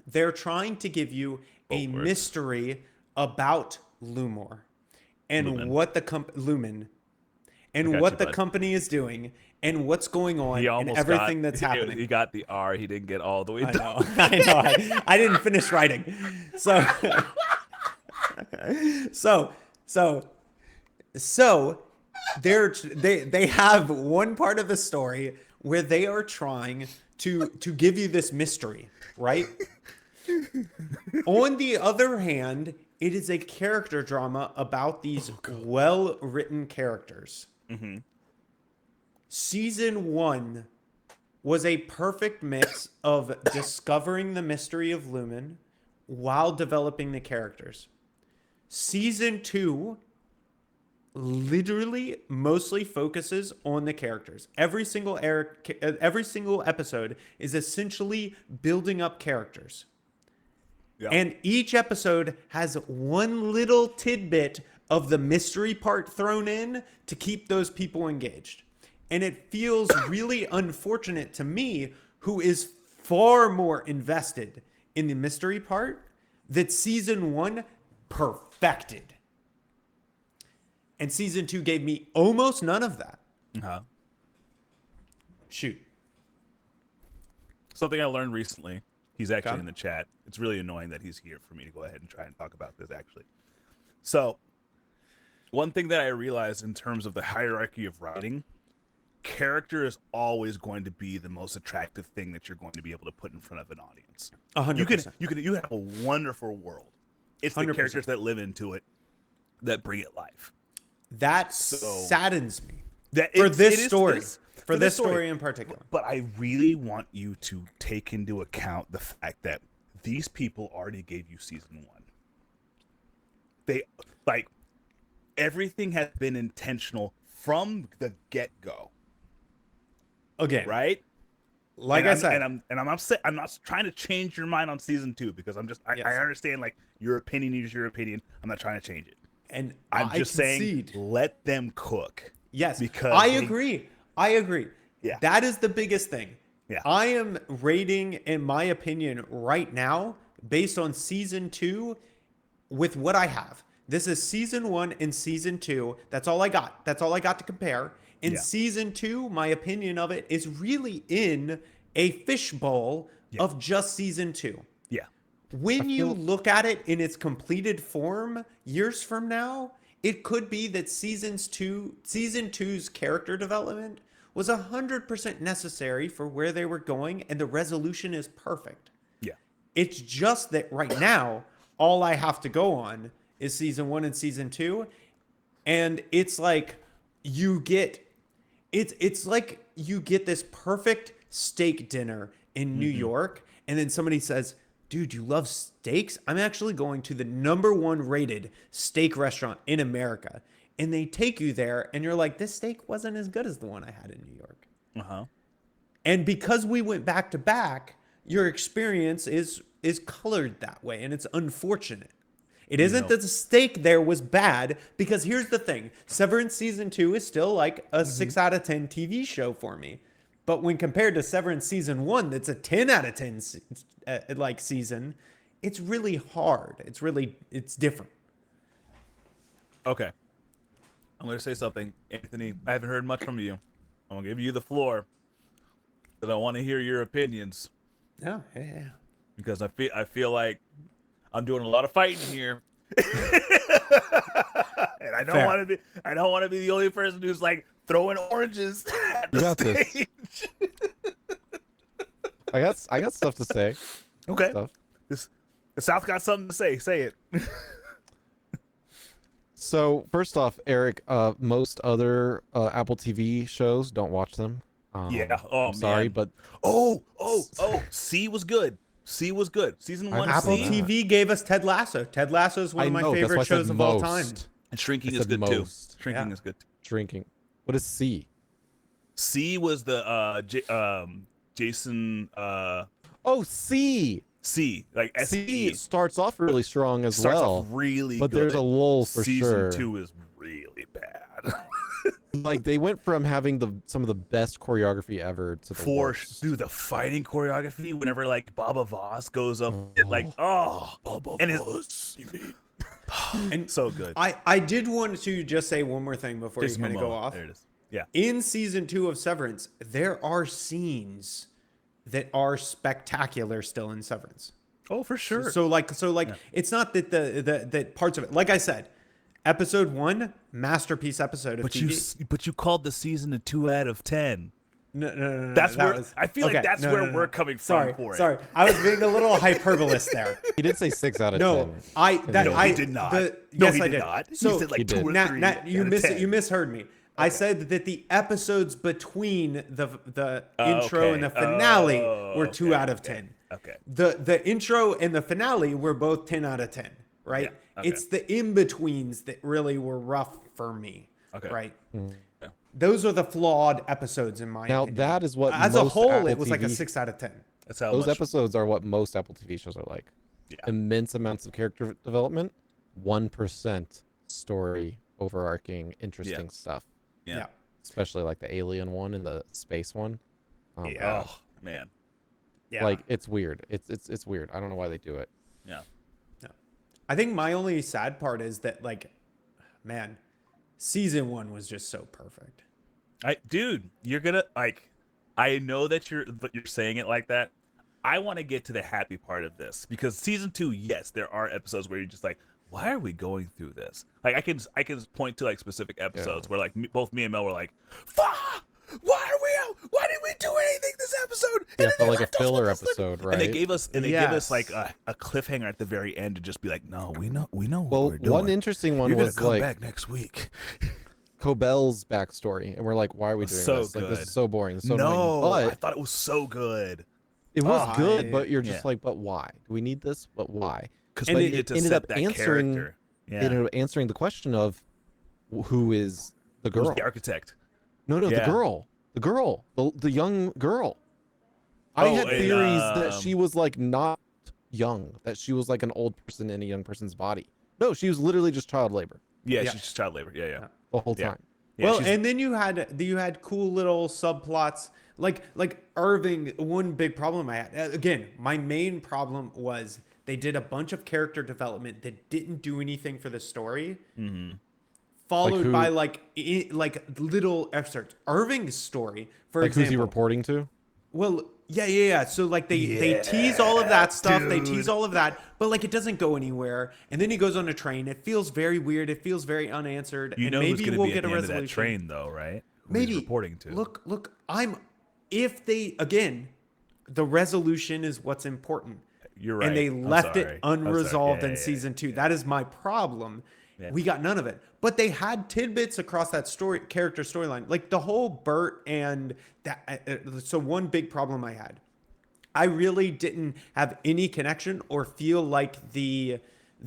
They're trying to give you a Both words. mystery about Lumor and Lumen. what the Lumen and got what you, the bud. company is doing and what's going on He and almost everything got, that's he- happening. He got the R. He didn't get all the way I down. know. I didn't finish writing. So, they have one part of the story where they are trying to give you this mystery, right? On the other hand, it is a character drama about these well-written characters. Season 1 was a perfect mix of discovering the mystery of Lumen while developing the characters. Season 2 literally mostly focuses on the characters. Every single episode is essentially building up characters. Yeah. And each episode has one little tidbit of the mystery part thrown in to keep those people engaged. And it feels really unfortunate to me, who is far more invested in the mystery part, that season 1 perfected. And season 2 gave me almost none of that. Uh-huh. Shoot. Something I learned recently. He's actually Okay. in the chat. It's really annoying that he's here for me to go ahead and try and talk about this, actually. So, one thing that I realized in terms of the hierarchy of writing, character is always going to be the most attractive thing that you're going to be able to put in front of an audience. 100%. You have a wonderful world. It's the 100%. characters that live into it that bring it life. That So- saddens me. That For it- this it is story. For this story. story in particular. But I really want you to take into account the fact that these people already gave you season 1. They, like, everything has been intentional from the get-go, Again, right? like And I I'm- said, and I'm upset. I'm not trying to change your mind on season 2 because I Yes. understand, like, your opinion is your opinion. I'm not trying to change it. and I'm I just concede. saying, let them cook. Yes, because I they- agree. I agree. Yeah. That is the biggest thing. Yeah. I am rating, in my opinion, right now, based on season 2, with what I have. This is season 1 and season 2. That's all I got. That's all I got to compare. In Yeah. season 2, my opinion of it is really in a fishbowl of just season 2. Yeah. When you look at it in its completed form years from now, it could be that season 2's character development was 100% necessary for where they were going, and the resolution is perfect. Yeah. It's just that right now, all I have to go on is season 1 and season 2, and it's like you get it's like you get this perfect steak dinner in New York, and then somebody says, dude, you love steaks? I'm actually going to the #1 rated steak restaurant in America. And they take you there, and you're like, this steak wasn't as good as the one I had in New York. Uh-huh. And because we went back to back, your experience is colored that way, and it's unfortunate. It isn't that the steak there was bad, because here's the thing. Severance season 2 is still like a 6 out of 10 TV show for me. But when compared to Severance season 1, that's a 10 out of 10 like season, it's really hard. It's different. Okay. I'm going to say something. Anthony, I haven't heard much from you. I'm going to give you the floor. Because I want to hear your opinions. Yeah. Because I feel like I'm doing a lot of fighting here. And I don't want to be the only person who's like throwing oranges at the stage. This. I got stuff to say. Okay. The South got something to say. Say it. So first off, Eric, most other Apple TV shows, don't watch them. Yeah. Oh, I'm sorry, man. but C was good. C was good. Season 1. Apple C. TV gave us Ted Lasso. Ted Lasso is one of my favorite shows of all time. And Shrinking is good too. Shrinking is good. Shrinking. What is C? C was the Jason. C. C, like C starts off really strong as starts well. Off really but good. There's a lull for Season sure. 2 is really bad. Like they went from having some of the best choreography ever to the worst. Dude, the fighting choreography whenever like Baba Voss goes up, Baba Voss, and so good. I did want to just say one more thing before you kind of go off. There it is. Yeah. In season 2 of Severance, there are scenes that are spectacular still in Severance. Oh, for sure. So it's not that that parts of it. Like I said, episode 1, masterpiece episode of TV. But you called the season a 2 out of 10. No. That's where I feel like that's where we're coming from. Sorry, I was being a little hyperbolist there. He did say 6 out of 10. No, he did not. Yes, he I did did. not. So he said like 2 or 3. You misheard me. I said that the episodes between the intro and the finale were 2 out of 10. Okay. The intro and the finale were both 10 out of 10, right? Yeah, okay. It's the in-betweens that really were rough for me, Okay. right? Yeah. Those are the flawed episodes in my opinion. Now that is what as a most whole, Apple it was like a TV 6 out of 10. That's how those episodes are what most Apple TV shows are like. Yeah. Immense amounts of character development, 1% story, overarching, interesting stuff. Yeah. Especially like the alien one and the space one. Oh man. Yeah. Like it's weird. It's weird. I don't know why they do it. Yeah. I think my only sad part is that, like, man, season 1 was just so perfect. Dude, you're gonna like. I know that you're saying it like that. I want to get to the happy part of this because season 2, yes, there are episodes where you're just like, why are we going through this? Like I can point to like specific episodes where like both me and Mel were like, fuck, why did we do anything this episode? Yeah, it felt like a filler episode, right? And they gave us like a cliffhanger at the very end to just be like, no, we know what we're doing. One interesting one You're was gonna come like back next week. Cobell's backstory, and we're like, why are we doing this? Like, this is so boring. So no, annoying. But I thought it was so good. it was good, but you're just yeah. like, but why? Do we need this? But why? Because And we it needed to ended set up that answering- character. It ended up answering the question of who is the girl? Who's the architect? No, the girl, the young girl. I had theories that she was like not young, that she was like an old person in a young person's body. No, she was literally just child labor Yeah, she's just child labor. Yeah. the whole time. Yeah, Well, and then you had cool little subplots like Irving. One big problem I had, again, my main problem was they did a bunch of character development that didn't do anything for the story. Mm-hmm. Followed by like little episodes. Irving's story, for example. Who's he reporting to? Well, yeah. So like they tease all of that stuff. They tease all of that, but like it doesn't go anywhere. And then he goes on a train. It feels very weird. It feels very unanswered. You and know maybe who's going to we'll be get at a the end of resolution. that train, though, right? Who Maybe he's reporting to. Look. If they again, the resolution is what's important. You're right. And they left it unresolved in Yeah, season 2. That is my problem. Yeah. We got none of it. But they had tidbits across that character storyline. Like the whole Bert and that. So one big problem I had. I really didn't have any connection or feel like the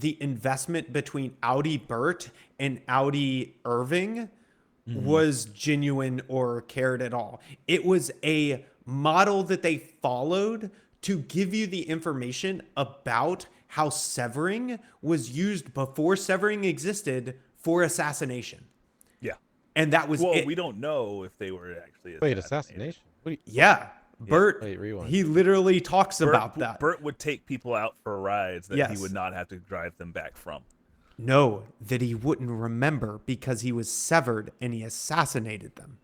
investment between Audi Bert and Audi Irving was genuine or cared at all. It was a model that they followed to give you the information about how severing was used before severing existed for assassination. Yeah. And that was Well, it. we don't know if they were actually Wait, assassination? What do you, Yeah. Bert, Wait, rewind. he literally talks about that. Bert would take people out for rides that he Yes. would not have to drive them back from. No, that he wouldn't remember because he was severed and he assassinated them.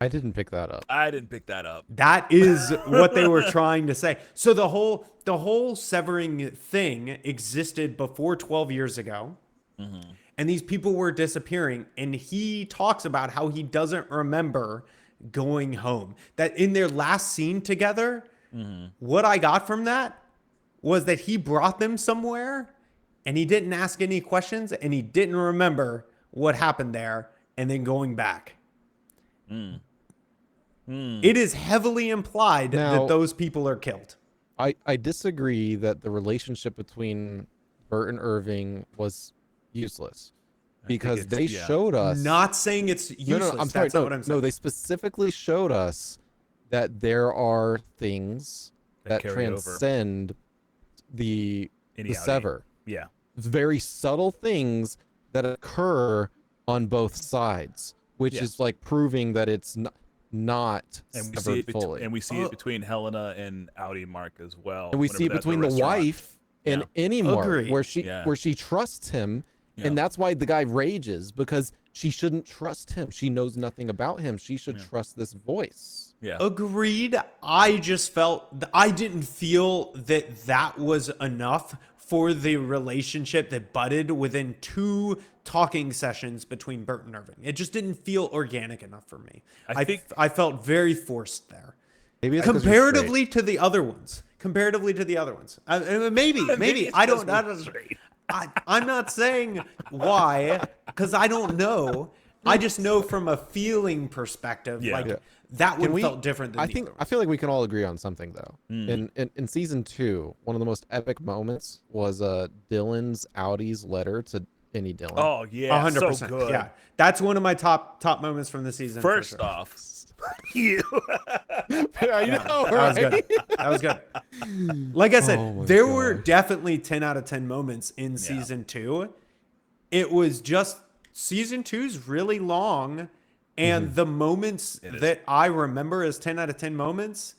I didn't pick that up. I didn't pick that up. That is what they were trying to say. So the whole severing thing existed before 12 years ago. Mm-hmm. And these people were disappearing. And he talks about how he doesn't remember going home. That in their last scene together, what I got from that was that he brought them somewhere and he didn't ask any questions and he didn't remember what happened there and then going back. It is heavily implied Now, that those people are killed. I disagree that the relationship between Bert and Irving was useless because they showed us. Not saying it's useless. I'm sorry. That's not what I'm saying. No, they specifically showed us that there are things that carry over. transcend the sever. Yeah. Very subtle things that occur on both sides, which is like proving that it's not and we severed see it fully. and we see it between Helena and Audi Mark as well. And we see it between the wife and Anymore, Agreed. where she trusts him, and that's why the guy rages, because she shouldn't trust him. She knows nothing about him. She should trust this voice. Yeah. Agreed. I just felt I didn't feel that was enough for the relationship that budded within 2 talking sessions between Bert and Irving. It just didn't feel organic enough for me. I felt very forced there. Maybe it's 'cause you're comparatively to the other ones. Maybe I don't. I'm not saying why, because I don't know. I just know from a feeling perspective, that one felt different than I feel like we can all agree on something though. In season 2, one of the most epic moments was Dylan's Audi's letter to Penny Dillon. Oh yeah, 100%. So good. Yeah, that's one of my top moments from the season. First off, you. I know, That was good. Like I said, there were definitely 10 out of 10 moments in season 2. It was just season 2's really long, and the moments that I remember as 10 out of 10 moments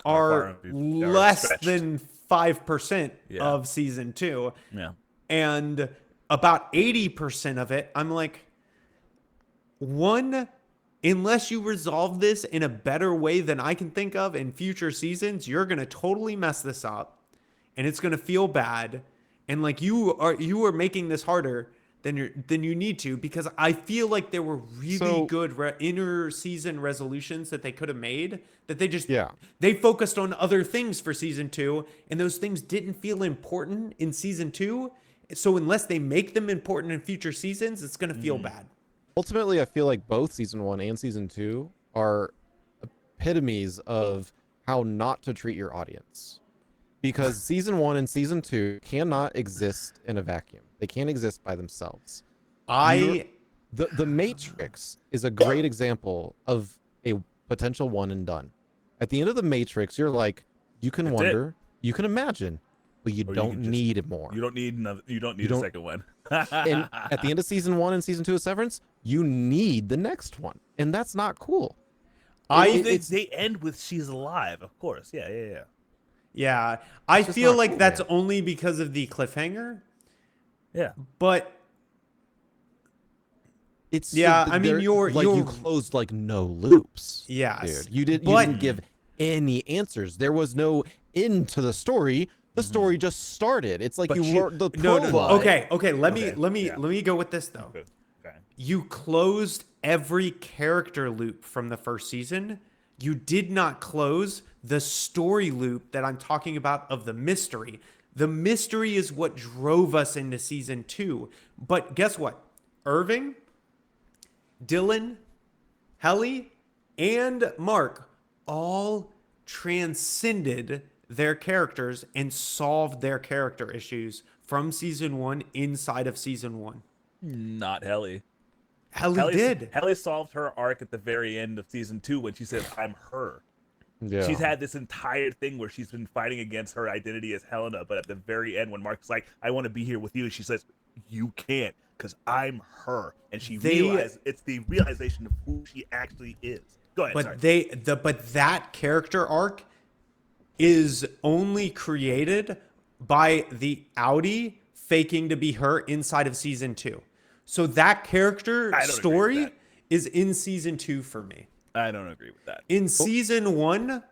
are less than 5% of season 2. Yeah. And about 80% of it, I'm like, unless you resolve this in a better way than I can think of in future seasons, you're going to totally mess this up and it's going to feel bad. And like you are making this harder than you need to, because I feel like there were really good inner season resolutions that they could have made that they focused on other things for season 2, and those things didn't feel important in season 2. So unless they make them important in future seasons, it's going to feel bad. Ultimately, I feel like both season 1 and season 2 are epitomes of how not to treat your audience. Because season 1 and season 2 cannot exist in a vacuum. They can't exist by themselves. The Matrix is a great example of a potential one and done. At the end of the Matrix, you're like, you can wonder, you can imagine, but you don't need more. You don't need another. You don't need a second one. And at the end of season 1 and season 2 of Severance, you need the next one, and that's not cool. They end with she's alive, of course. Yeah, I feel like that's only because of the cliffhanger. Yeah, but it's I mean, you closed like no loops. Yes, dude. You didn't give any answers. There was no end to the story. The story just started. It's like wrote the prologue. No. Okay. Let me go with this though. Okay. You closed every character loop from the first season. You did not close the story loop that I'm talking about of the mystery. The mystery is what drove us into season 2. But guess what? Irving, Dylan, Helly, and Mark all transcended their characters and solved their character issues from season 1 inside of season 1. Not Helly. Helly did. Helly solved her arc at the very end of season 2 when she said, "I'm her." Yeah. She's had this entire thing where she's been fighting against her identity as Helena, but at the very end, when Mark's like, "I want to be here with you," she says, "You can't, because I'm her," and she realizes it's the realization of who she actually is. Go ahead. But that character arc is only created by the Audi faking to be her inside of season 2. So that character story is in season 2 for me. I don't agree with that. In season 1,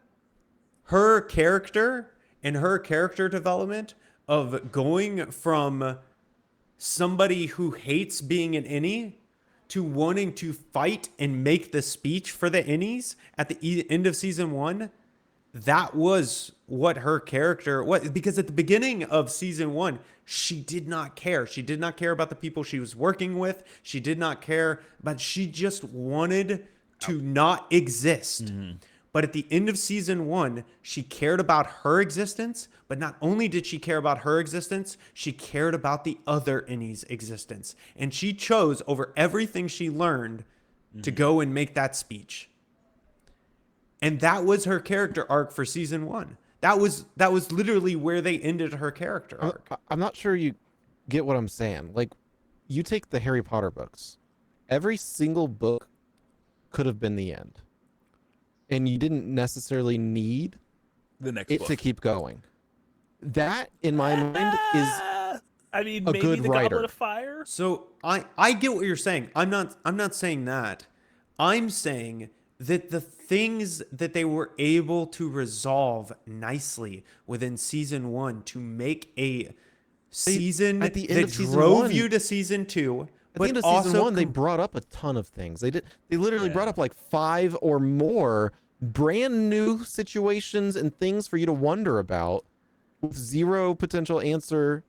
her character and her character development of going from somebody who hates being an innie to wanting to fight and make the speech for the innies at the end of season 1, that was what her character was. Because at the beginning of season 1, she did not care. She did not care about the people she was working with. She did not care, but she just wanted to not exist. Mm-hmm. But at the end of season 1, she cared about her existence. But not only did she care about her existence, she cared about the other innies' existence. And she chose over everything she learned to go and make that speech. And that was her character arc for season 1. That was literally where they ended her character arc. I'm not sure you get what I'm saying. Like, you take the Harry Potter books. Every single book could have been the end. And you didn't necessarily need the next it book to keep going. That, in my mind, is I mean, a maybe good the writer. Goblet of Fire. So I get what you're saying. I'm not saying that. I'm saying that the things that they were able to resolve nicely within season 1 to make a season at the end that of season drove 1, you to season 2. At the end of season 1, they brought up a ton of things. They literally brought up like 5 or more brand new situations and things for you to wonder about with zero potential answer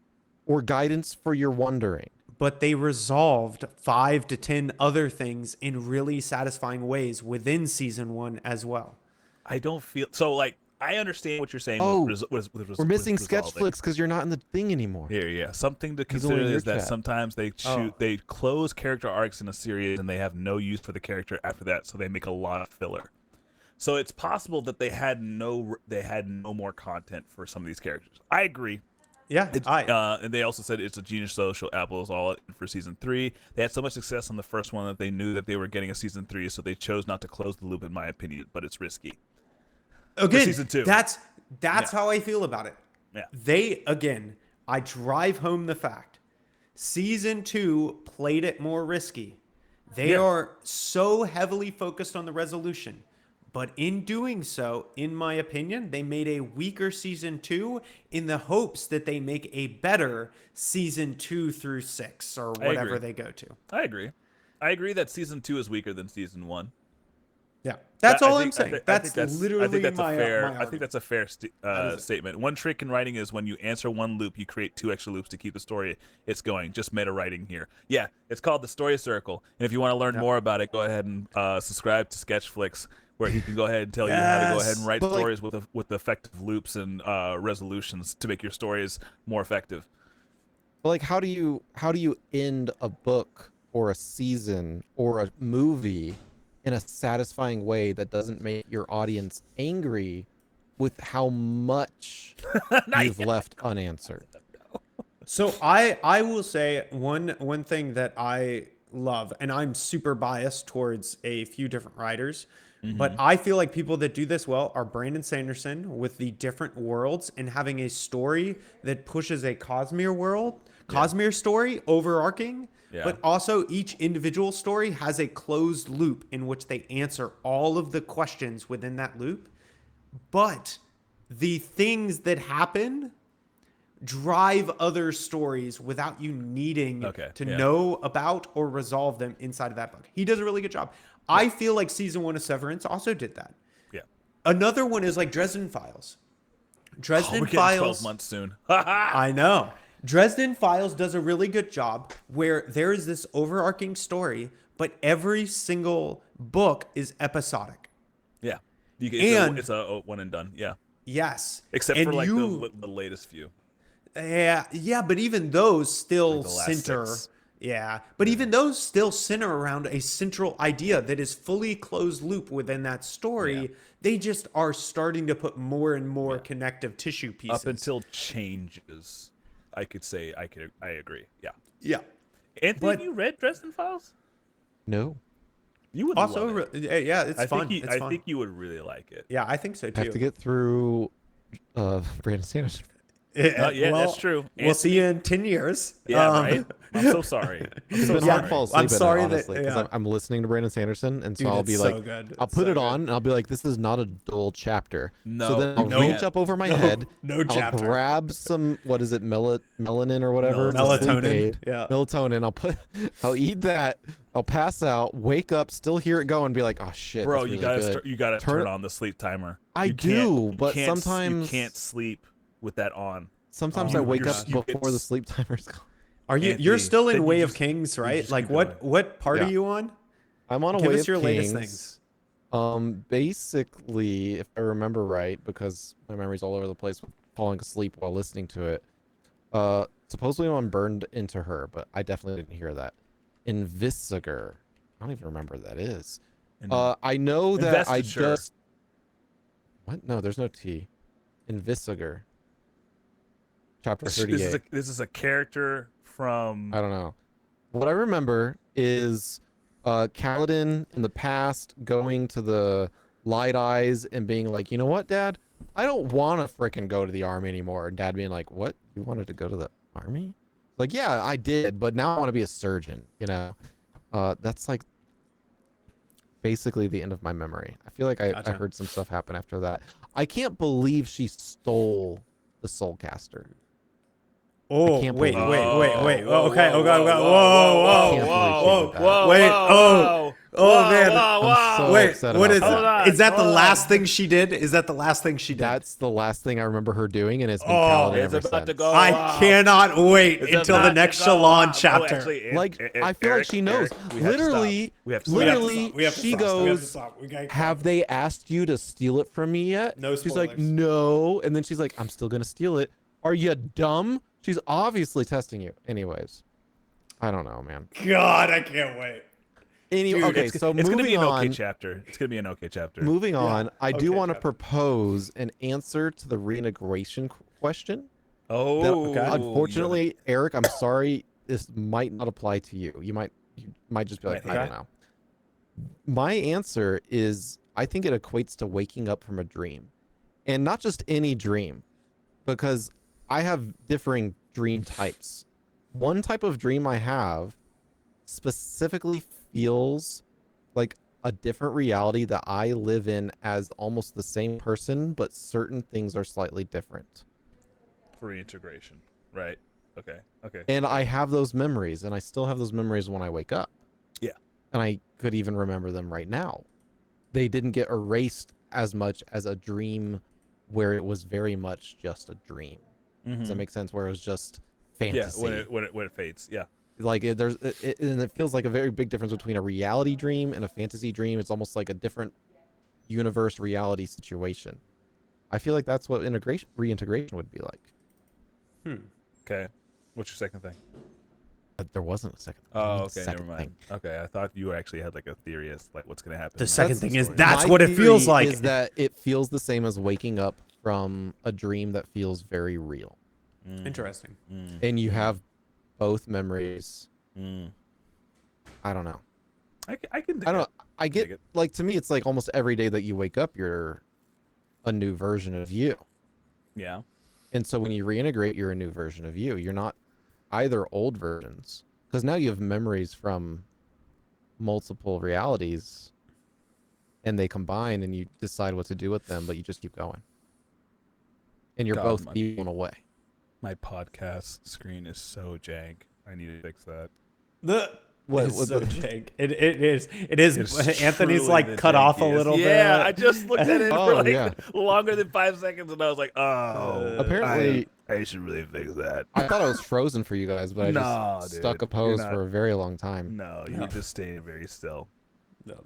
or guidance for your wondering. But they resolved 5 to 10 other things in really satisfying ways within season 1 as well. I don't feel so. Like, I understand what you're saying. We're missing sketch flicks because you're not in the thing anymore. Yeah. Something to consider is that sometimes they they close character arcs in a series and they have no use for the character after that, so they make a lot of filler. So it's possible that they had no more content for some of these characters. I agree. Yeah, and they also said it's a genius social apples all for season 3. They had so much success on the first one that they knew that they were getting a season 3, so they chose not to close the loop, in my opinion. But it's risky. Again, season 2. That's how I feel about it. Yeah. I drive home the fact. Season 2 played it more risky. They are so heavily focused on the resolution. But in doing so, in my opinion, they made a weaker season 2 in the hopes that they make a better season 2 through 6 or whatever they go to. I agree that season 2 is weaker than season 1. Yeah, that's all I'm saying. I think that's my I think that's a fair statement. One trick in writing is when you answer one loop, you create 2 extra loops to keep the story it's going. Just meta writing here. Yeah, it's called the Story Circle. And if you want to learn more about it, go ahead and subscribe to Sketchflix, where he can go ahead and tell you how to go ahead and write stories with effective loops and resolutions to make your stories more effective. But like, how do you end a book or a season or a movie in a satisfying way that doesn't make your audience angry with how much you've left unanswered? So I will say one thing that I love, and I'm super biased towards a few different writers, but I feel like people that do this well are Brandon Sanderson with the different worlds and having a story that pushes a Cosmere story overarching. Yeah. But also each individual story has a closed loop in which they answer all of the questions within that loop. But the things that happen drive other stories without you needing to know about or resolve them inside of that book. He does a really good job. Yeah. I feel like season 1 of Severance also did that. Yeah. Another one is like Dresden Files. We're getting 12 months soon. I know. Dresden Files does a really good job where there is this overarching story, but every single book is episodic. Yeah. It's a one and done. Yeah. Yes. Except for like the latest few. Yeah, but even those still like the last center. 6. Yeah, but even those still center around a central idea that is fully closed loop within that story. Yeah. They just are starting to put more and more connective tissue pieces. Up until changes, I could say I agree. Yeah. Yeah. Anthony, But- have you read Dresden Files? No, You would Also, love it. yeah, it's I fun. think It's fun. I think you would really like it. Yeah, I think so I have to too. get through Brandon Sanderson. Yeah, Well, that's true. We'll see you in 10 years. Yeah, right. I'm so sorry. I'm so But Yeah, I sorry. fall asleep I'm at sorry it, that- honestly, because yeah. I'm listening to Brandon Sanderson, and so Dude, I'll it's be so like, good. I'll It's put so it good. on, and I'll be like, this is not a dull chapter. No, So then I'll no. reach up over my head, no I'll chapter. grab some, what is it, melanin or whatever, it's a sleep Melatonin. aid. Yeah. Melatonin. I'll eat that. I'll pass out, wake up, still hear it go, and be like, oh shit, Bro, that's you really gotta good. you gotta Turn turn it- on the sleep timer. I You do, can't- you but can't sometimes you can't sleep with that on. Sometimes Oh, I wake you're- up you- before the it's- sleep timer's gone. Are you? Anthony, You're still then in you Way of just- Kings, you right? just Like keep what part Yeah. are you on? I'm on a Give way us of your latest Kings. things. Basically, if I remember right, because my memory's all over the place with falling asleep while listening to it. Supposedly I'm burned into her, but I definitely didn't hear that. Invisiger. I don't even remember what that is. I know that I Investiture. just. What? No, there's no T. Invisiger. Chapter 38. This is a character from I don't know. What I remember is Kaladin in the past going to the Light Eyes and being like, you know what, Dad? I don't want to frickin' go to the army anymore. And Dad being like, what? You wanted to go to the army? Like, yeah, I did, but now I want to be a surgeon, you know? That's like basically the end of my memory. I feel like I Gotcha. heard some stuff happen after that. I can't believe she stole the Soulcaster. Oh, can't wait. believe Oh, Whoa, okay. whoa, Oh, God. whoa, Can't whoa, believe she did that. whoa, Wait, whoa, oh, whoa, man. whoa, I'm whoa. so Wait, upset what about is that. Hold on, is that the hold on. last thing she did? Is that the last thing she did? That's the last thing I remember her doing, and it's been Oh, Kaladin It's ever about to since. go I off. cannot wait It's until about the to next go Shalon off. Oh, chapter. actually, Like, Eric, I feel like she knows. we have to stop. Literally, We have to stop. literally, she goes, We have they asked you to steal it from me yet? No She's like, spoilers. no. And then she's like, I'm still going to steal it. Are you dumb? She's obviously testing you. Anyways, I don't know, man. God, I can't wait. Anyway, Dude, okay, it's so gonna be moving an okay on. chapter. It's gonna be an okay chapter. Moving on, I do okay, want to chapter. propose an answer to the reintegration question. Oh, That, unfortunately, Eric, I'm sorry, this might not apply to you. You might just be like, I don't Okay. know. My answer is, I think it equates to waking up from a dream, and not just any dream, because I have differing dream types. One type of dream I have specifically feels like a different reality that I live in as almost the same person, but certain things are slightly different. reintegration. Right. Okay. Okay. And I have those memories, and I still have those memories when I wake up. Yeah. And I could even remember them right now. They didn't get erased as much as a dream where it was very much just a dream. Does that make sense? Where it was just fantasy. Yeah. When it fades. Yeah. Like and it feels like a very big difference between a reality dream and a fantasy dream. It's almost like a different universe reality situation. I feel like that's what reintegration would be like. Okay. What's your second thing? But there wasn't a second. Oh, Second okay. Never mind. thing. Okay, I thought you actually had like a theory as like what's gonna happen. The next second in thing is story. that's My what it feels theory like. is that it feels the same as waking up from a dream that feels very real, Interesting. and you have both memories. Mm. I don't know. I can. I don't know. I dig get it. like, to me, it's like almost every day that you wake up, you're a new version of you. Yeah. And so when you reintegrate, you're a new version of you. You're not either old versions, because now you have memories from multiple realities, and they combine, and you decide what to do with them, but you just keep going. And you're God, both my- blown away. My podcast screen is so jank. I need to fix that. What- It's what so the- jank. It is. It's Anthony's truly like the cut off a jankiest. little Yeah, bit. I just looked at it Oh, for like yeah. longer than 5 seconds, and I was like, "Oh, Apparently, I should really fix that." I thought I was frozen for you guys, but I No, just dude, stuck a you're pose not. for a very long time. No, you just stay very still. No.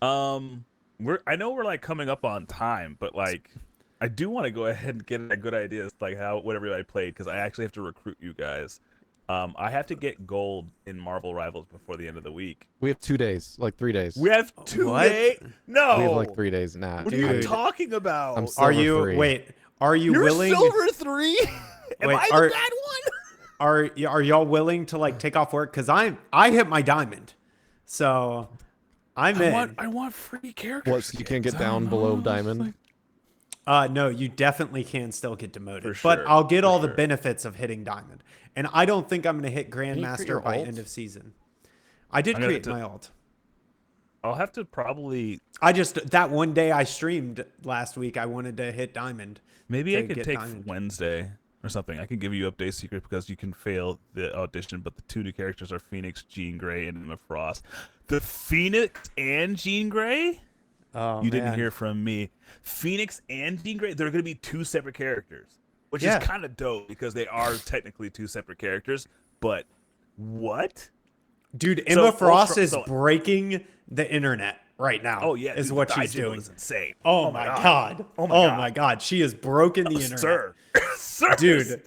I know we're like coming up on time, but like, I do want to go ahead and get a good idea, like how what everybody played, because I actually have to recruit you guys. I have to get gold in Marvel Rivals before the end of the week. We have 2 days, like 3 days. We have 2 What? days? No. We have like 3 days. Nah. What are you Dude. talking about? I'm Are Silver you 3. wait? Are you You're willing? silver 3? Am Wait, I are- the bad one? Are y'all willing to like take off work? Because I hit my diamond, so I'm in. I want free characters. What? So you can't get down below diamond? No, you definitely can still get demoted, For but sure, I'll get for all the sure. benefits of hitting diamond. And I don't think I'm gonna hit you create your Grandmaster by alt? end of season. I did I'm gonna create have to- my alt. I'll have to probably. I just that one day I streamed last week. I wanted to hit diamond. Maybe I to could get take diamond. Wednesday or something. I can give you update secret because you can fail the audition, but the 2 new characters are Phoenix, Jean Grey, and Emma Frost. The Phoenix and Jean Grey? Oh, You didn't man. hear from me. Phoenix and Jean Grey, they're going to be 2 separate characters, which Yeah. is kind of dope because they are technically 2 separate characters. But what? Dude, So, Emma Frost Ultron- is so- breaking the internet right now. Oh yeah, is dude, what the she's Dai Jill doing. is insane. Oh my god. Oh my god. my god. She has broken the internet. Sir, sir, Dude,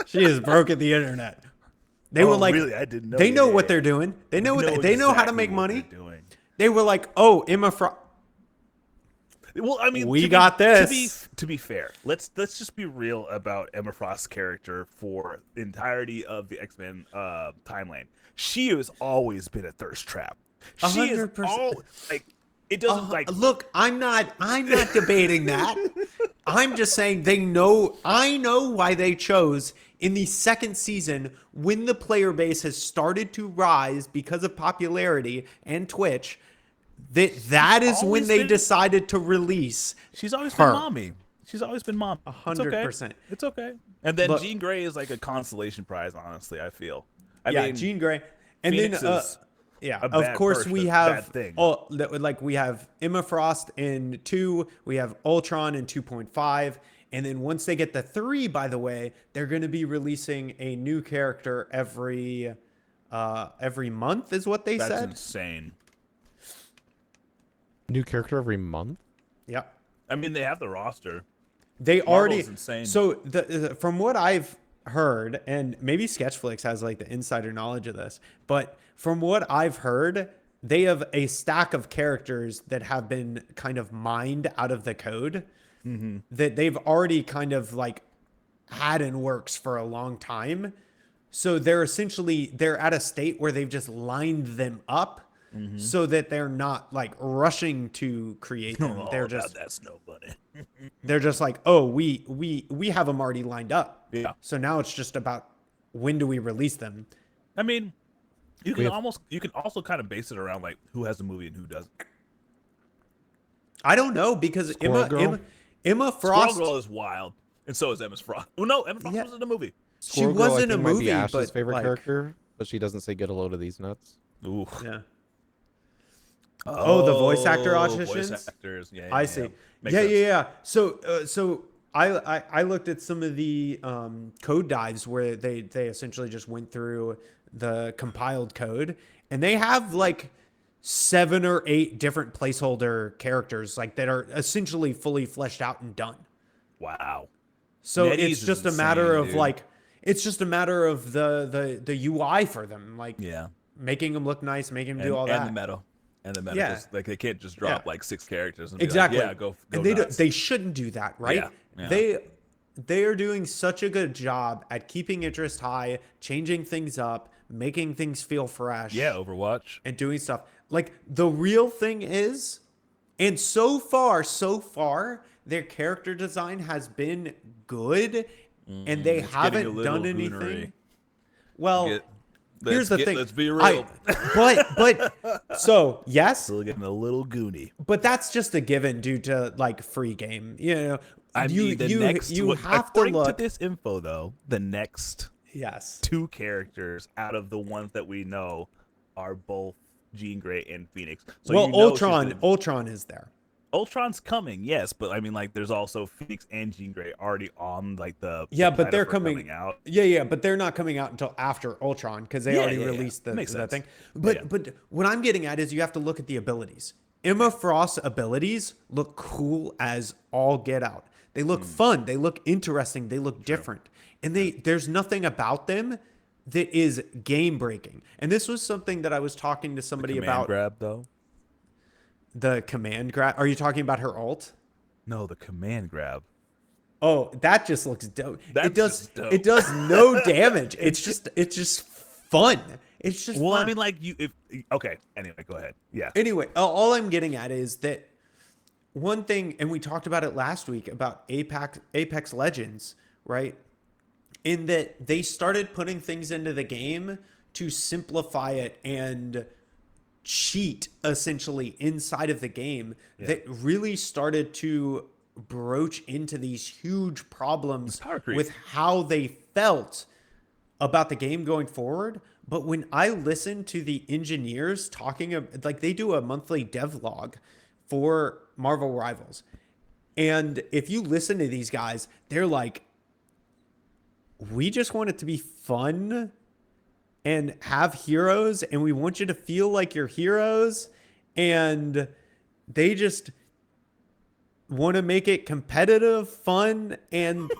she has broken the internet. They were like, really? I didn't know. they know Yeah, what yeah, they're yeah. doing. They know they know how to exactly make what money. they're doing. They were like, oh, Emma Frost. Well, I mean, We to be- got this. To be fair, let's just be real about Emma Frost's character for the entirety of the X-Men timeline. She has always been a thirst trap. She is 100%. all like it doesn't like Look, I'm not debating that. I'm just saying I know why they chose in the second season when the player base has started to rise because of popularity and Twitch. That is when always they been- decided to release. she's always her. been mommy. She's always been mom. 100%. It's okay. And then Look- Jean Grey is like a consolation prize. Honestly, I feel. I Yeah, mean, Jean Grey, and Phoenix then is yeah, a of bad course person, we a have bad thing. like we have Emma Frost in 2, we have Ultron in 2.5, and then once they get the 3, by the way, they're going to be releasing a new character every month, is what they that's said. insane. New character every month? Yep. I mean, they have the roster. They Marvel's already insane. So from what I've heard, and maybe Sketchflix has like the insider knowledge of this, but from what I've heard, they have a stack of characters that have been kind of mined out of the code that they've already kind of like had in works for a long time. So they're at a state where they've just lined them up so that they're not like rushing to create them. Oh, They're now just that's no bunny. they're just like, oh, we have them already lined up. Yeah. So now it's just about when do we release them? I mean, you We can have- also kind of base it around like who has the movie and who doesn't. I don't know because Squirrel Girl? Emma Squirrel Frost, Girl is wild, and so is Emma Frost. Oh no, Emma Frost Yeah. was in the movie. she Squirrel Girl, I was in a think, might be movie, Ash's but favorite like, character, but she doesn't say get a load of these nuts. Ooh. Yeah. Oh, the voice actor Voice auditions? actors. Yeah, I yeah, see. yeah. Makes Yeah, sense. yeah, yeah. So I looked at some of the code dives where they essentially just went through the compiled code, and they have like 7 or 8 different placeholder characters like that are essentially fully fleshed out and done. Wow. So Nettie's it's is just a matter insane, of dude. like it's just a matter of the UI for them, like Yeah. making them look nice, making them And, do all and that. the meta. And the meta. Yeah. 'Cause, like they can't just drop Yeah. like 6 characters and Exactly. be like, yeah, go and nuts. they shouldn't do that, right? Yeah, yeah. They are doing such a good job at keeping interest high, changing things up, making things feel fresh. Yeah, Overwatch. And doing stuff. Like the real thing is, and so far, their character design has been good, and they It's getting a haven't little done anything. goonery. Well, here's the thing. Let's be real. But so yes, Still getting a little goony. but that's just a given due to like free game. You know, I mean, the next you what- have to according look. to this info though, the next Yes. 2 characters out of the ones that we know are both Jean Grey and Phoenix. So Well, you know she's Ultron, gonna- Ultron is there. Ultron's coming, yes, but I mean, like, there's also Phoenix and Jean Grey already on like the Yeah, the but they're planet for coming out. Yeah, but they're not coming out until after Ultron because they Yeah, already yeah, yeah. released the Makes sense. thing. But Yeah. but what I'm getting at is you have to look at the abilities. Emma Frost's abilities look cool as all get out. They look fun. They look interesting. They look different. And there's nothing about them that is game breaking. And this was something that I was talking to somebody Command about. grab though. The command grab. Are you talking about her alt? No, the command grab. Oh, that just looks dope. That's It does. just dope. It does no damage. It's just fun. It's just Well, fun. I mean, like okay. Anyway, go ahead. Yeah. Anyway, all I'm getting at is that one thing, and we talked about it last week about Apex Legends, right? In that they started putting things into the game to simplify it and cheat essentially inside of the game that really started to broach into these huge problems Power creep. with how they felt about the game going forward. But when I listen to the engineers talking, like they do a monthly devlog for Marvel Rivals, and if you listen to these guys, they're like, we just want it to be fun and have heroes, and we want you to feel like you're heroes, and they just want to make it competitive, fun, and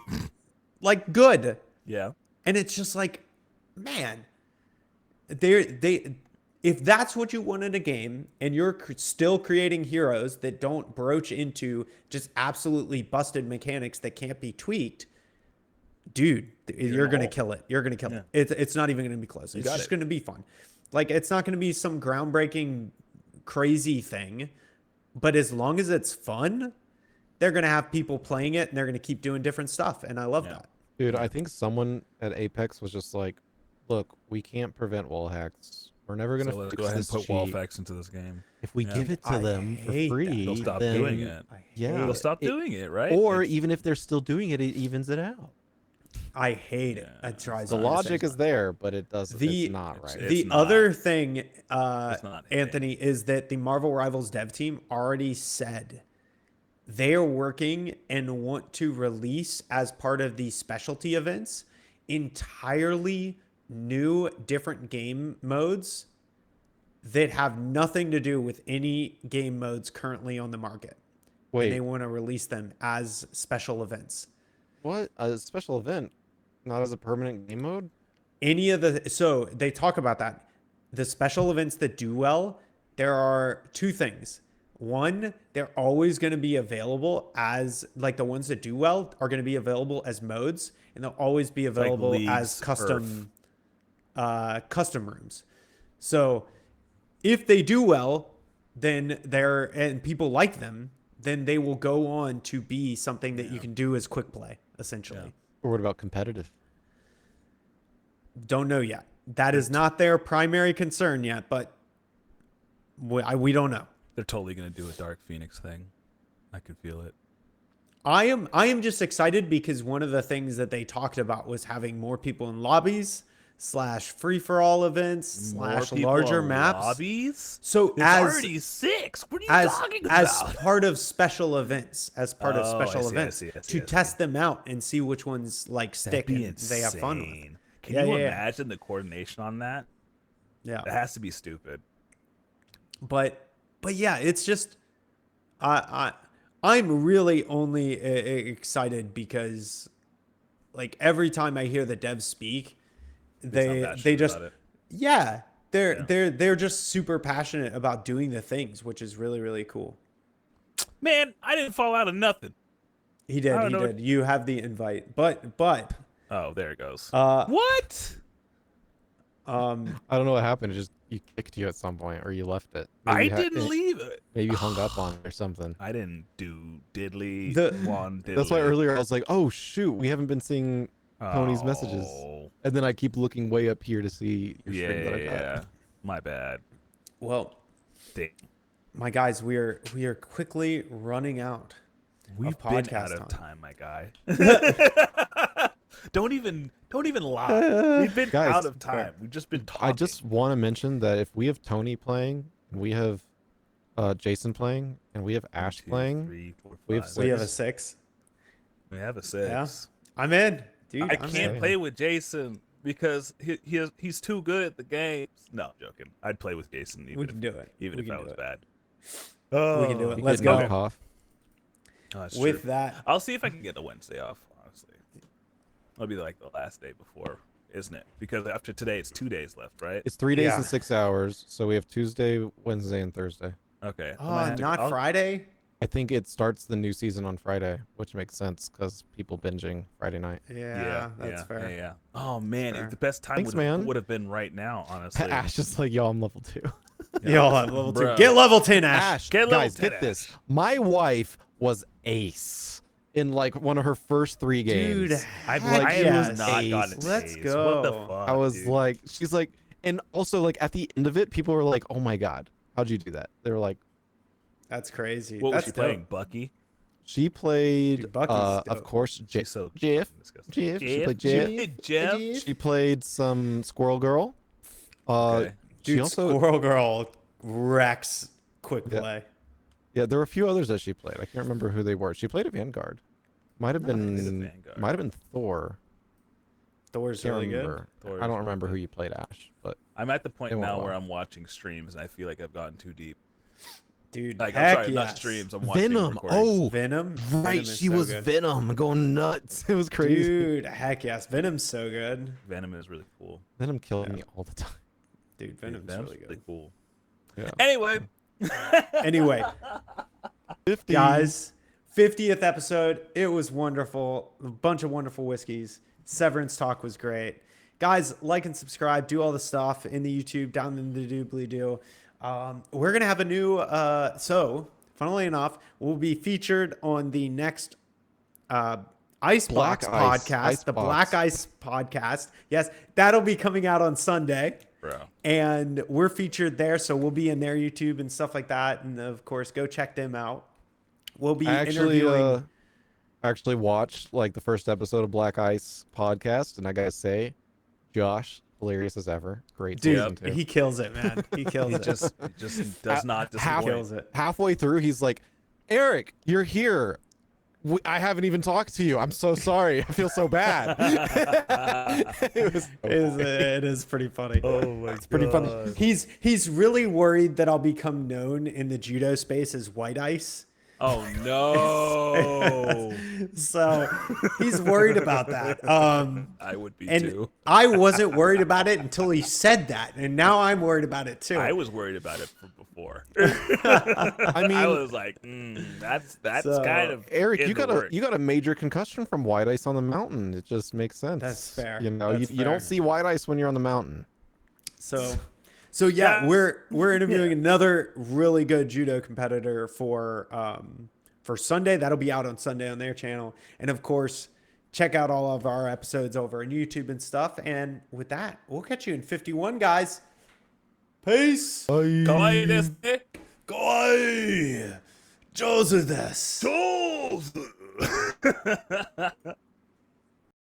like good. Yeah. And it's just like, man, they if that's what you want in a game, and you're still creating heroes that don't broach into just absolutely busted mechanics that can't be tweaked, dude, you're going to kill it. You're going to kill it. It's not even going to be close. It's just going to be fun. Like, it's not going to be some groundbreaking, crazy thing. But as long as it's fun, they're going to have people playing it, and they're going to keep doing different stuff. And I love that. Dude, I think someone at Apex was just like, look, we can't prevent wall hacks. We're never going to let's fix go ahead and this put wall cheat. facts into this game. If we give it to them for hate free, They'll stop then, doing it. Yeah, They'll stop doing it, right? Or even if they're still doing it, it evens it out. I hate it. It drives The me logic insane. is there, but it doesn't. It's not right. The It's not. other thing, not Anthony, is that the Marvel Rivals dev team already said they are working and want to release, as part of these specialty events, entirely new different game modes that have nothing to do with any game modes currently on the market. Wait, And they want to release them as special events. what? A special event? Not as a permanent game mode? So they talk about that. The special events that do well, there are two things. One, they're always going to be available as, like, the ones that do well are going to be available as modes, and they'll always be available as custom rooms. So if they do well, then and people like them, then they will go on to be something that you can do as quick play, essentially. Or what about competitive? Don't know yet. That is not their primary concern yet, but we don't know. They're totally gonna do a Dark Phoenix thing. I can feel it. I am just excited because one of the things that they talked about was having more people in lobbies / free-for-all events / larger maps. Lobbies? So There's already 6. What are you talking about? As part of special events, to test them out and see which ones like stick and they have fun with. Can you imagine the coordination on that? Yeah, That has to be stupid. But yeah, it's just I'm really only excited because, like, every time I hear the devs speak, they're just super passionate about doing the things, which is really, really cool. Man, I didn't fall out of nothing. He did. You have the invite, but oh, there it goes. What? I don't know what happened. It just you kicked you at some point, or you left it. I didn't leave it. Maybe you hung up on it or something. I didn't do diddly one diddly. That's why earlier I was like, "Oh shoot, we haven't been seeing Tony's messages," and then I keep looking way up here to see your stream that I got. Yeah, my bad. Well, Dang. my guys, we are quickly running out. We've of been podcast out of time, my guy. Don't even lie. We've been Guys, out of time. We've just been talking. I just want to mention that if we have Tony playing, we have Jason playing, and we have Ash 2, playing, 3, 4, we have 5. We have a 6. We have a 6. Yeah, I'm in, dude. I can't play with Jason because he's too good at the games. No, I'm joking. I'd play with Jason We can do it. even if I was bad. We can do it. we Let's could go. knock off. Oh, that's With true. that, I'll see if I can get a Wednesday off. Honestly, it'll be like the last day before isn't it? Because after today, it's 2 days left, right? It's 3 days Yeah. and 6 hours. So we have Tuesday, Wednesday, and Thursday. Okay. Not Friday. I think it starts the new season on Friday, which makes sense because people binging Friday night. Yeah, that's fair. Yeah. Oh man, fair. the best time Thanks, man. would have been right now, honestly. Ash is like, yo, I'm level 2. Y'all have level 2. Bruh. Get level 10, Ash. Ash, Get level guys, 10, get this. My wife was ace in like one of her first 3 games. Dude, I've heck I yes. have not Ace. gotten Let's Ace. go. What the fuck? I was dude? like, she's like, and also like at the end of it, people were like, oh my God, how'd you do that? They were like, That's crazy. What was That's she dope. playing? Bucky. she played, Dude, Bucky's of dope. course, She's so Jeff. disgusting. Jeff. She played Jeff. Jeff. She played some Squirrel Girl. Okay. She Dude, also, Squirrel Girl wrecks quick Yeah. play. yeah, there were a few others that she played. I can't remember who they were. She played a Vanguard. Might have Nice. been, Vanguard. might have been Thor. Thor's Can't really good. remember. Thor I is don't remember good. who you played, Ash, but I'm at the point It went now well. where I'm watching streams and I feel like I've gotten too deep. Dude, Like, heck I'm sorry, yes. not streams. I'm watching Venom. recordings. Oh, Venom. right. Venom is She so was good. Venom, going nuts. It was crazy. Dude, heck yes. Venom's so good. Venom is really cool. Venom killed Yeah. me all the time. Dude, Venom's Venom's really good. cool. Yeah. Anyway. Anyway, 50. guys, 50th episode. It was wonderful. A bunch of wonderful whiskeys. Severance talk was great. Guys, like and subscribe. Do all the stuff in the YouTube, down in the doobly-doo. We're going to have a new... so, funnily enough, we'll be featured on the next Icebox Black Ice. podcast. The Icebox. Black Ice podcast. Yes, that'll be coming out on Sunday. Bro. And we're featured there, so we'll be in their YouTube and stuff like that. And of course, go check them out. We'll be I interviewing. actually watched like the first episode of Black Ice podcast, and I gotta say, Josh, hilarious as ever. Great season Dude, two. he kills it, man. He kills He it. just does not half- disappoint. kills it. Halfway through, he's like, "Eric, you're here. I haven't even talked to you. I'm so sorry. I feel so bad." It was It is pretty funny. Oh my It's pretty funny. He's really worried that I'll become known in the judo space as White Ice. Oh no. So he's worried about that. I would be And too. I wasn't worried about it until he said that, and now I'm worried about it too. I was worried about it from before. I mean, I was like, that's So, kind of Eric, in you the got works. you got a major concussion from white ice on the mountain. It just makes sense. That's fair. You know, That's you fair. don't see white ice when you're on the mountain. So yeah, Yeah. we're interviewing another really good judo competitor for Sunday. That'll be out on Sunday on their channel, and of course, check out all of our episodes over on YouTube and stuff. And with that, we'll catch you in 51, guys. Peace. かわいいですね。かわいい。上手です。上手